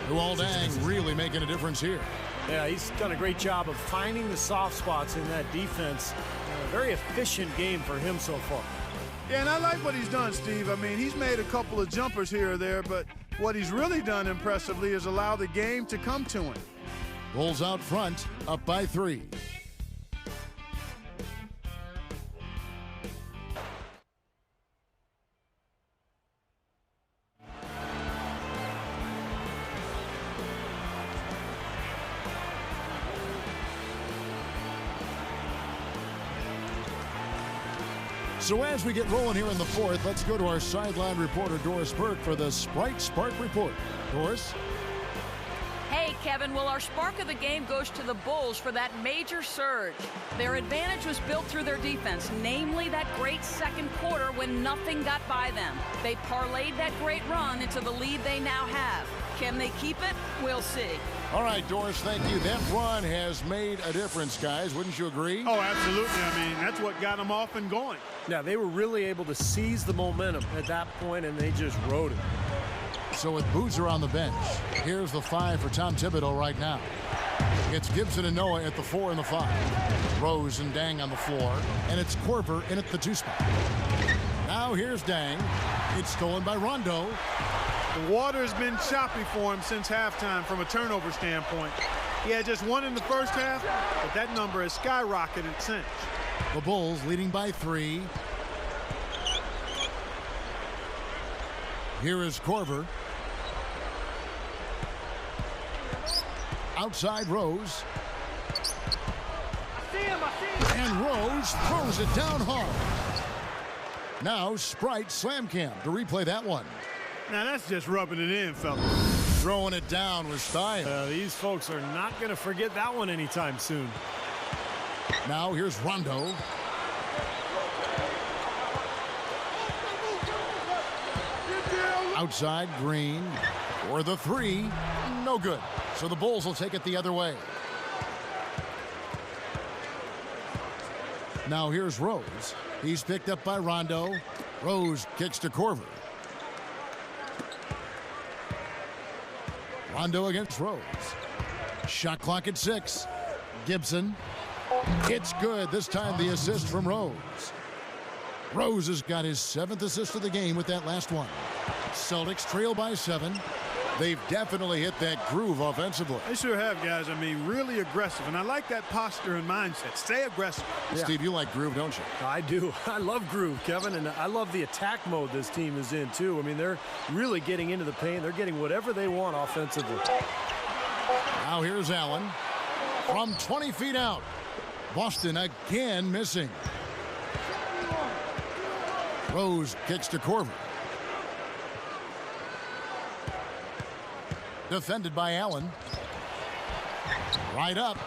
Luol Deng really making a difference here. Yeah, he's done a great job of finding the soft spots in that defense. A very efficient game for him so far. Yeah, and I like what he's done, Steve. I mean, he's made a couple of jumpers here or there, but what he's really done impressively is allow the game to come to him. Bulls out front, up by 3. So as we get rolling here in the fourth, let's go to our sideline reporter, Doris Burke, for the Sprite Spark Report. Doris? Hey, Kevin. Well, our spark of the game goes to the Bulls for that major surge. Their advantage was built through their defense, namely that great second quarter when nothing got by them. They parlayed that great run into the lead they now have. Can they keep it? We'll see. All right, Doris, thank you. That run has made a difference, guys. Wouldn't you agree? Oh, absolutely. I mean, that's what got them off and going. Yeah, they were really able to seize the momentum at that point, and they just rode it. So with Boozer on the bench, here's the 5 for Tom Thibodeau right now. It's Gibson and Noah at the 4 and the 5. Rose and Dang on the floor, and it's Korver in at the 2 spot. Now here's Dang. It's stolen by Rondo. The water has been choppy for him since halftime from a turnover standpoint. He had just 1 in the first half, but that number has skyrocketed since. The Bulls leading by 3. Here is Korver. Outside Rose. And Rose throws it down hard. Now Sprite slam cam to replay that one. Now that's just rubbing it in, fellas. Throwing it down with style. These folks are not going to forget that one anytime soon. Now here's Rondo. Outside Green for the 3. No good. So the Bulls will take it the other way. Now here's Rose. He's picked up by Rondo. Rose kicks to Korver. Rondo against Rose. Shot clock at 6. Gibson. It's good. This time the assist from Rose. Rose has got his 7th assist of the game with that last one. Celtics trail by 7. They've definitely hit that groove offensively. They sure have, guys. I mean, really aggressive. And I like that posture and mindset. Stay aggressive. Yeah. Steve, you like groove, don't you? I do. I love groove, Kevin. And I love the attack mode this team is in, too. I mean, they're really getting into the paint. They're getting whatever they want offensively. Now here's Allen from 20 feet out. Boston again missing. Rose kicks to Korver. Defended by Allen. Right up.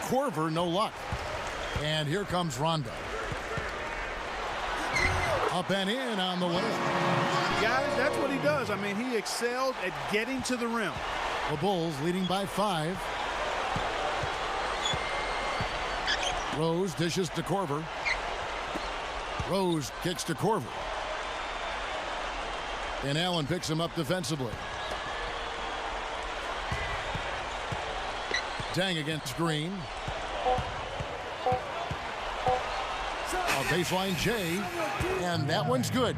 Korver, no luck. And here comes Rondo. Up and in on the way. Guys, that's what he does. I mean, he excelled at getting to the rim. The Bulls leading by 5. Rose dishes to Korver. Rose kicks to Korver. And Allen picks him up defensively. Dang against Green. A baseline J, and that one's good.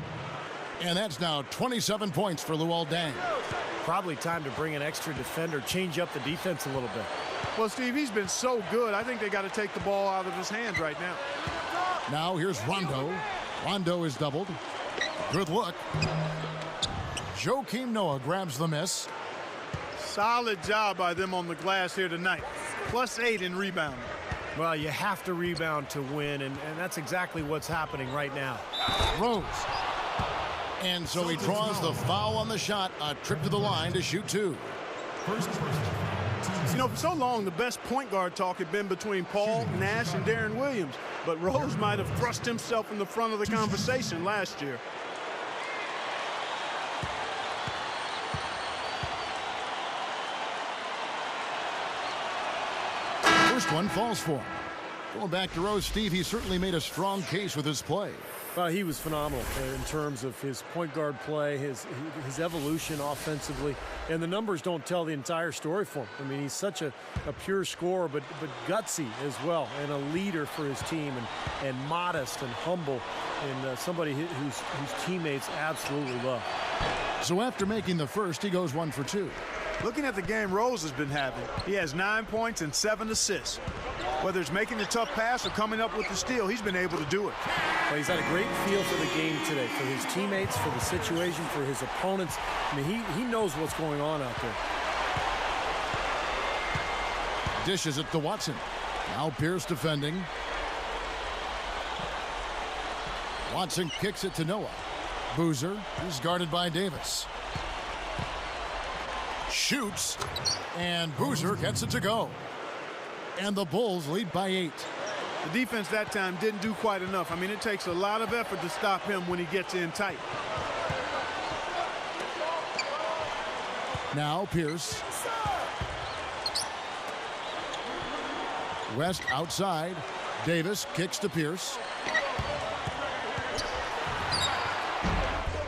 And that's now 27 points for Luol Deng. Probably time to bring an extra defender, change up the defense a little bit. Well, Steve, he's been so good. I think they got to take the ball out of his hands right now. Now here's Rondo. Rondo is doubled. Good look. Joakim Noah grabs the miss. Solid job by them on the glass here tonight. +8 in rebounding. Well, you have to rebound to win, and that's exactly what's happening right now. Rose. And so he draws the foul on the shot. A trip to the line to shoot two. You know, for so long, the best point guard talk had been between Paul, Nash, and Darren Williams. But Rose might have thrust himself in the front of the conversation last year. First one falls for him. Going back to Rose, Steve, he certainly made a strong case with his play. Well, he was phenomenal in terms of his point guard play, his evolution offensively, and the numbers don't tell the entire story for him. I mean, he's such a pure scorer, but gutsy as well, and a leader for his team, and modest and humble, and somebody whose teammates absolutely love. So after making the first, he goes 1 for 2. Looking at the game Rose has been having, he has 9 points and 7 assists. Whether it's making the tough pass or coming up with the steal, he's been able to do it. Well, he's had a great feel for the game today, for his teammates, for the situation, for his opponents. I mean, he knows what's going on out there. Dishes it to Watson. Now Pierce defending. Watson kicks it to Noah. Boozer is guarded by Davis. Shoots, and Boozer gets it to go. And the Bulls lead by 8. The defense that time didn't do quite enough. I mean, it takes a lot of effort to stop him when he gets in tight. Now Pierce. West outside. Davis kicks to Pierce.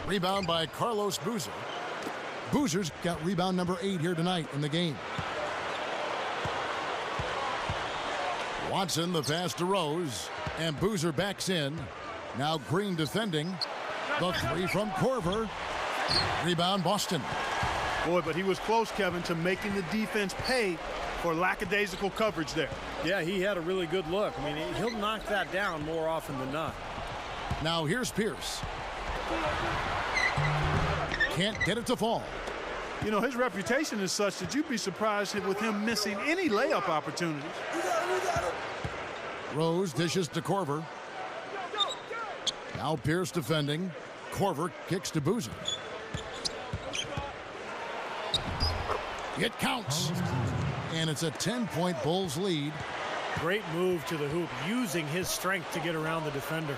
Rebound by Carlos Boozer. Boozer's got rebound number 8 here tonight in the game. Watson the pass to Rose, and Boozer backs in. Now Green defending. The 3 from Korver. Rebound Boston. Boy, but he was close, Kevin, to making the defense pay for lackadaisical coverage there. Yeah, he had a really good look. I mean, he'll knock that down more often than not. Now here's Pierce. Can't get it to fall. You know, his reputation is such that you'd be surprised with him missing any layup opportunities. Rose dishes to Korver. Now Pierce defending. Korver kicks to Boozer. It counts. And it's a 10-point Bulls lead. Great move to the hoop, using his strength to get around the defender.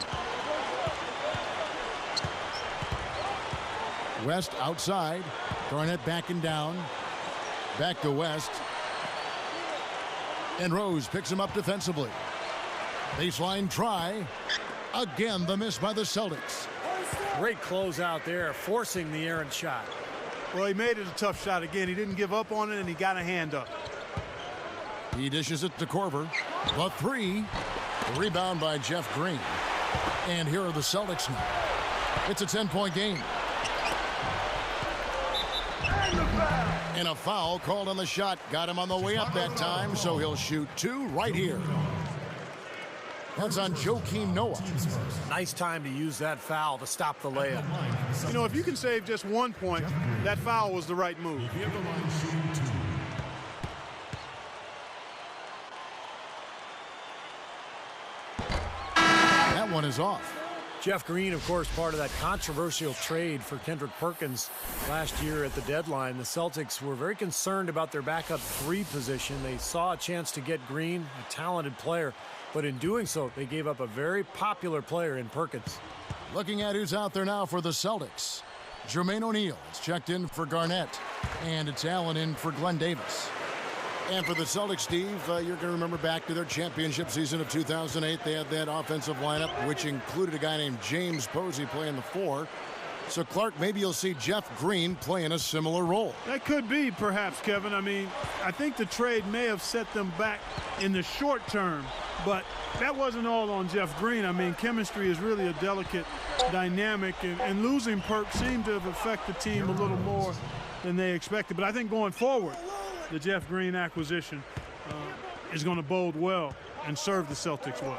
West outside. Garnett backing down. Back to West. And Rose picks him up defensively. Baseline try. Again, the miss by the Celtics. Great close out there, forcing the errant shot. Well, he made it a tough shot again. He didn't give up on it, and he got a hand up. He dishes it to Korver. The 3. Rebound by Jeff Green. And here are the Celtics now. It's a 10-point game. And a foul called on the shot. Got him on the way up that time, so he'll shoot 2 right here. That's on Joakim Noah. Nice time to use that foul to stop the layup. You know, if you can save just 1 point, that foul was the right move. That one is off. Jeff Green, of course, part of that controversial trade for Kendrick Perkins last year at the deadline. The Celtics were very concerned about their backup 3 position. They saw a chance to get Green, a talented player, but in doing so, they gave up a very popular player in Perkins. Looking at who's out there now for the Celtics. Jermaine O'Neal is checked in for Garnett, and it's Allen in for Glenn Davis. And for the Celtics, Steve, you're going to remember back to their championship season of 2008. They had that offensive lineup, which included a guy named James Posey playing the 4. So, Clark, maybe you'll see Jeff Green playing a similar role. That could be, perhaps, Kevin. I mean, I think the trade may have set them back in the short term, but that wasn't all on Jeff Green. I mean, chemistry is really a delicate dynamic, and losing Perk seemed to have affected the team a little more than they expected. But I think going forward, the Jeff Green acquisition is going to bode well and serve the Celtics well.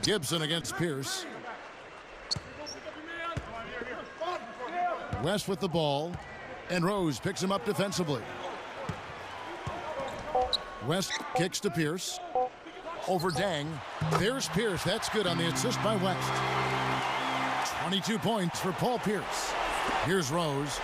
Gibson against Pierce. West with the ball, and Rose picks him up defensively. West kicks to Pierce. Over Dang. There's Pierce. That's good on the assist by West. 22 points for Paul Pierce. Here's Rose.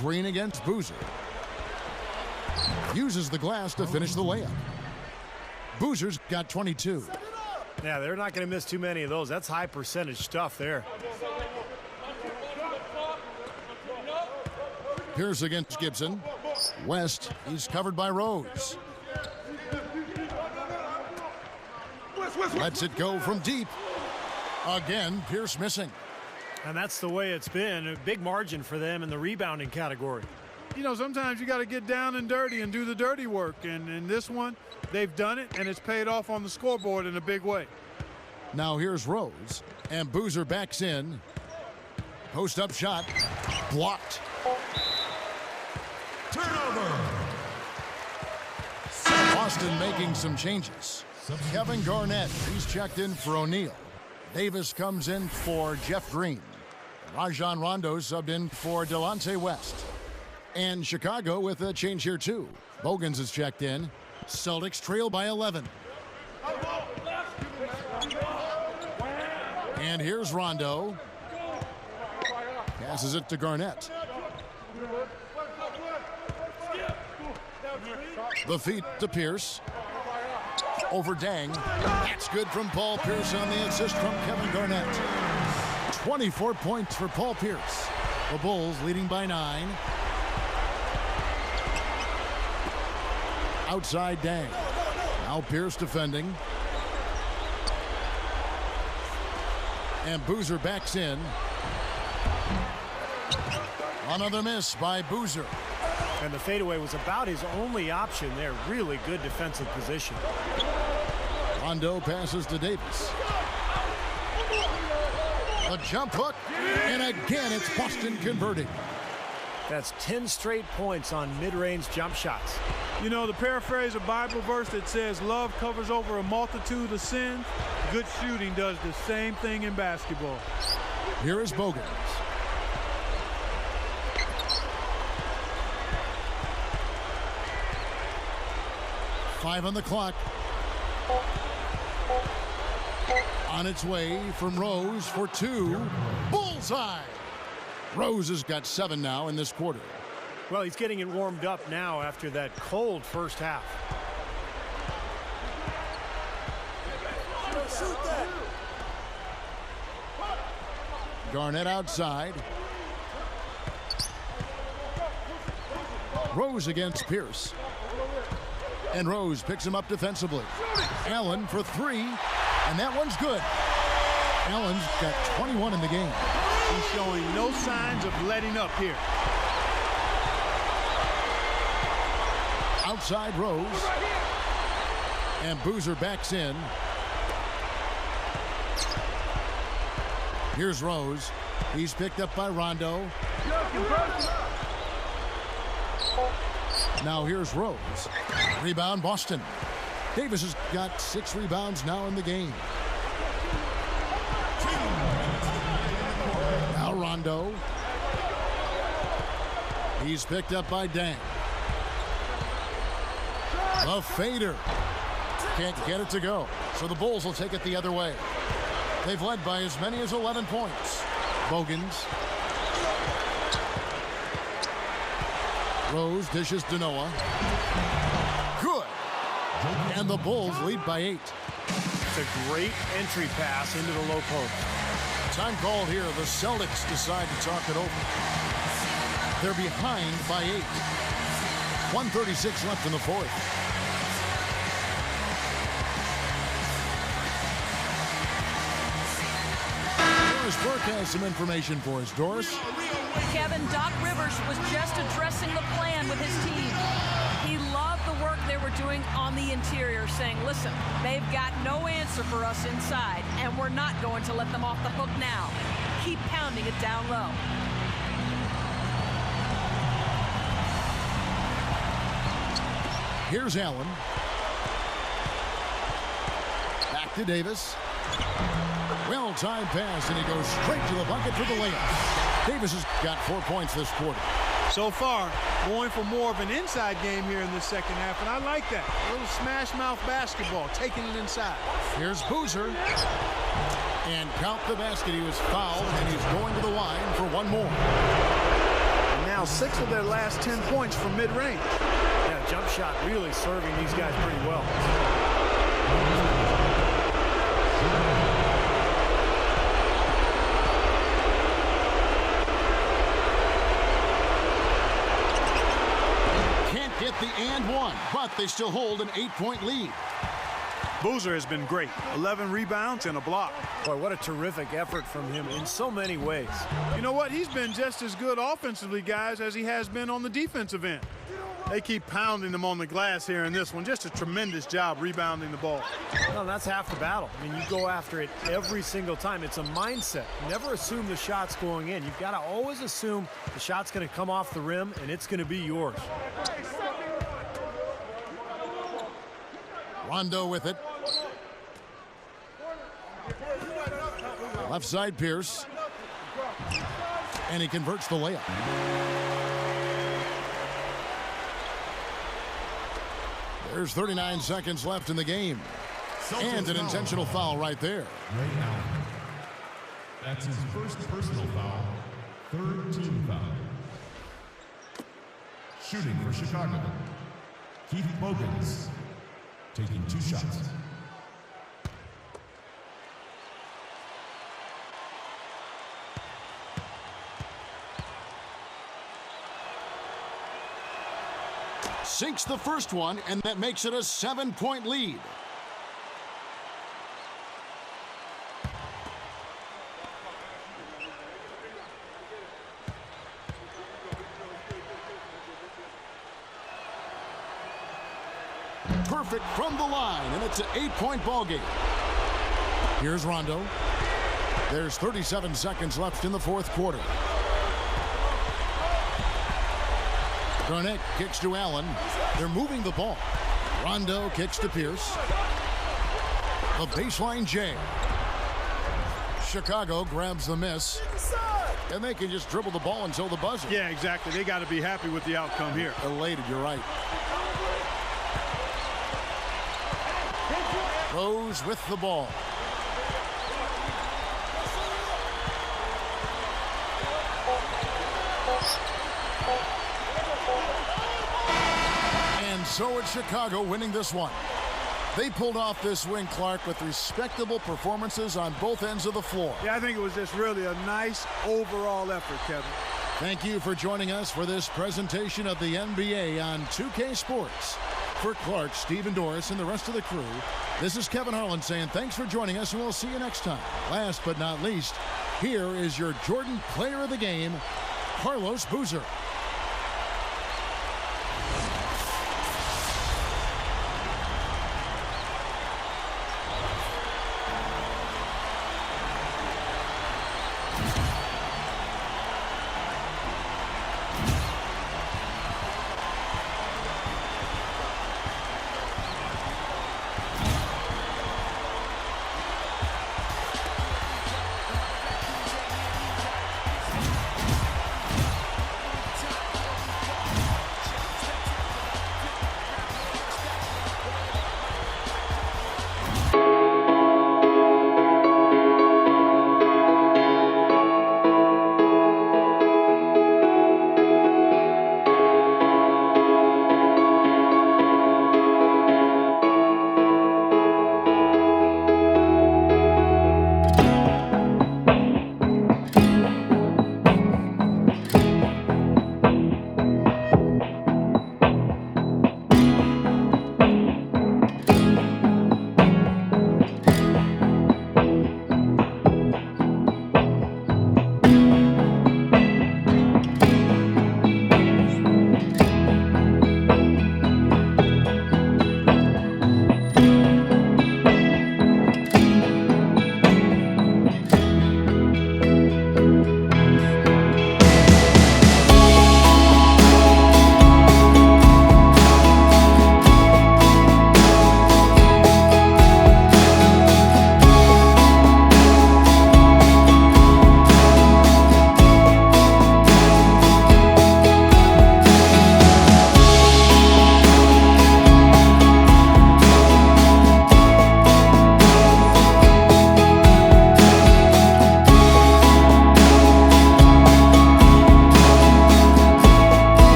Green against Boozer. Uses the glass to finish the layup. Boozer's got 22. Yeah, they're not going to miss too many of those. That's high percentage stuff there. Pierce against Gibson. West, he's covered by Rose. Lets it go from deep. Again, Pierce missing. And that's the way it's been. A big margin for them in the rebounding category. You know, sometimes you got to get down and dirty and do the dirty work. And in this one, they've done it, and it's paid off on the scoreboard in a big way. Now here's Rose, and Boozer backs in. Post-up shot, blocked. Turnover. Boston making some changes. Kevin Garnett, he's checked in for O'Neal. Davis comes in for Jeff Green. Rajon Rondo subbed in for Delonte West. And Chicago with a change here too. Bogans is checked in. Celtics trail by 11. And here's Rondo. Passes it to Garnett. The feet to Pierce. Over Dang. That's good from Paul Pierce on the assist from Kevin Garnett. 24 points for Paul Pierce. The Bulls leading by 9. Outside Dang. Now Pierce defending. And Boozer backs in. Another miss by Boozer. And the fadeaway was about his only option there. Really good defensive position. Rondo passes to Davis. A jump hook, and again it's Boston converting. That's 10 straight points on mid-range jump shots. You know, to paraphrase a Bible verse that says love covers over a multitude of sins, good shooting does the same thing in basketball. Here is Bogans. Five on the clock. On its way from Rose for 2. Bullseye! Rose has got 7 now in this quarter. Well, he's getting it warmed up now after that cold first half. Garnett outside. Rose against Pierce. And Rose picks him up defensively. Allen for 3, and that one's good. Allen's got 21 in the game. He's showing no signs of letting up here. Outside Rose. And Boozer backs in. Here's Rose. He's picked up by Rondo. Now here's Rose. Rebound Boston. Davis has got 6 rebounds now in the game. Now Rondo. He's picked up by Dang. A fader. Can't get it to go. So the Bulls will take it the other way. They've led by as many as 11 points. Bogans. Rose dishes to Noah. Good. And the Bulls lead by 8. It's a great entry pass into the low post. Time called here. The Celtics decide to talk it over. They're behind by 8. 1:36 left in the fourth. Doris Burke has some information for us. Doris? Kevin, Doc Rivers was just addressing the plan with his team. He loved the work they were doing on the interior, saying, listen, they've got no answer for us inside, and we're not going to let them off the hook now. Keep pounding it down low. Here's Allen. Back to Davis. Well-timed pass, and he goes straight to the bucket for the layup. Davis has got 4 points this quarter. So far, going for more of an inside game here in the second half, and I like that. A little smash-mouth basketball, taking it inside. Here's Boozer. And count the basket. He was fouled, and he's going to the line for one more. And now 6 of their last 10 points from mid-range. Yeah, jump shot really serving these guys pretty well. Get the and one, but they still hold an 8-point lead. Boozer has been great. 11 rebounds and a block. Boy, what a terrific effort from him in so many ways. You know what? He's been just as good offensively, guys, as he has been on the defensive end. They keep pounding them on the glass here in this one. Just a tremendous job rebounding the ball. No, that's half the battle. I mean, you go after it every single time. It's a mindset. Never assume the shot's going in. You've got to always assume the shot's going to come off the rim, and it's going to be yours. Rondo with it. Left side Pierce. And he converts the layup. There's 39 seconds left in the game. And an intentional foul right there. Right now. That's his first personal foul. Third team foul. Shooting for Chicago. Keith Bogans. Taking 2 shots. Sinks the first one, and that makes it a 7-point lead. Perfect from the line, and it's an 8-point ball game. Here's Rondo. There's 37 seconds left in the fourth quarter. Garnett kicks to Allen. They're moving the ball. Rondo kicks to Pierce. The baseline J. Chicago grabs the miss. And they can just dribble the ball until the buzzer. Yeah, exactly. They got to be happy with the outcome here. Elated, you're right. Rose with the ball. And so it's Chicago winning this one. They pulled off this win, Clark, with respectable performances on both ends of the floor. Yeah, I think it was just really a nice overall effort, Kevin. Thank you for joining us for this presentation of the NBA on 2K Sports. For Clark, Steve, and Doris, and the rest of the crew, this is Kevin Harlan saying thanks for joining us, and we'll see you next time. Last but not least, here is your Jordan Player of the Game, Carlos Boozer.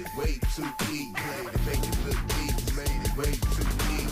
it way too easy. They make it look easy, made it way too easy.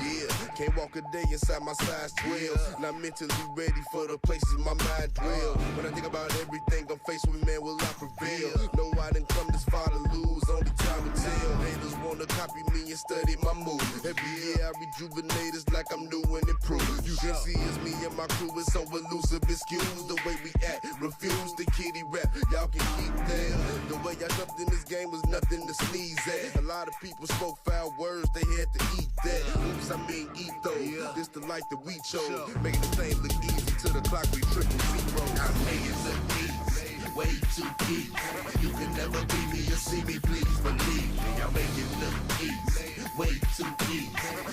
Yeah, can't walk a day inside my size 12. Not mentally ready for the places my mind dwell. When I think about everything I'm faced with, man, will I prevail? No, I didn't come this far to lose, only time will tell. Haters wanna copy me and study my moves. Every year I rejuvenate, it's like I'm new and improved. You can see it's me and my crew, it's so elusive, excuse the way we act. Refuse the kitty rap, y'all can keep that. The way I jumped in this game was nothing to sneeze at. A lot of people spoke foul words, they had to eat that. Oops, I mean eat though. This the life that we chose. Making the thing look easy to the clock, we triple zero. I make it look easy, way too easy. You can never be me or see me, please believe me. I make it look easy, way too easy.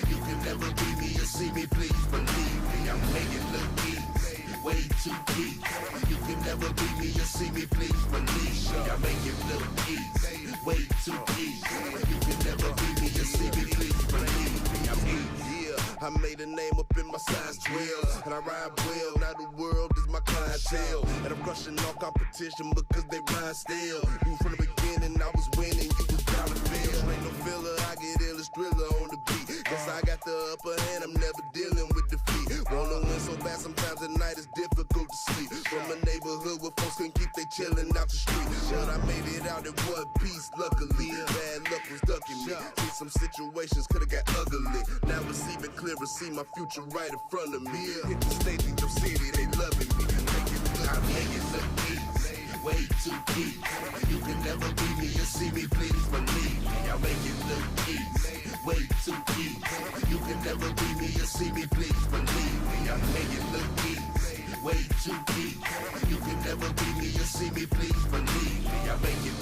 You can never be me or see me, please believe me. I make it look easy, way too easy. You can never be me or see me, please believe me. I make it look easy, way too easy. You can never be me or see me, please believe me. I'm easy. I made a name up in my size 12, and I ride well, now the world is my clientele. And I'm crushing all competition because they rhyme still. Knew from the beginning I was winning, you was bound to fail. Ain't no filler, I get illest thriller on the beat. Guess I got the upper hand, I'm never dealing with defeat. Wanna win so bad, sometimes at night it's difficult to sleep. From a neighborhood where folks couldn't keep they chillin' out the street. But I made it out in one piece, luckily. Bad luck was ducking me. See, some situations could've got ugly. Now it's even clearer, see my future right in front of me. Hit the stage in your city, they loving me. I make it look easy, way too easy. You can never be me or see me, please believe me. I make it look easy, way too easy. You can never be me or see me, please believe me. I make it look easy, way too easy. You can never be me or see me, please believe me. I make it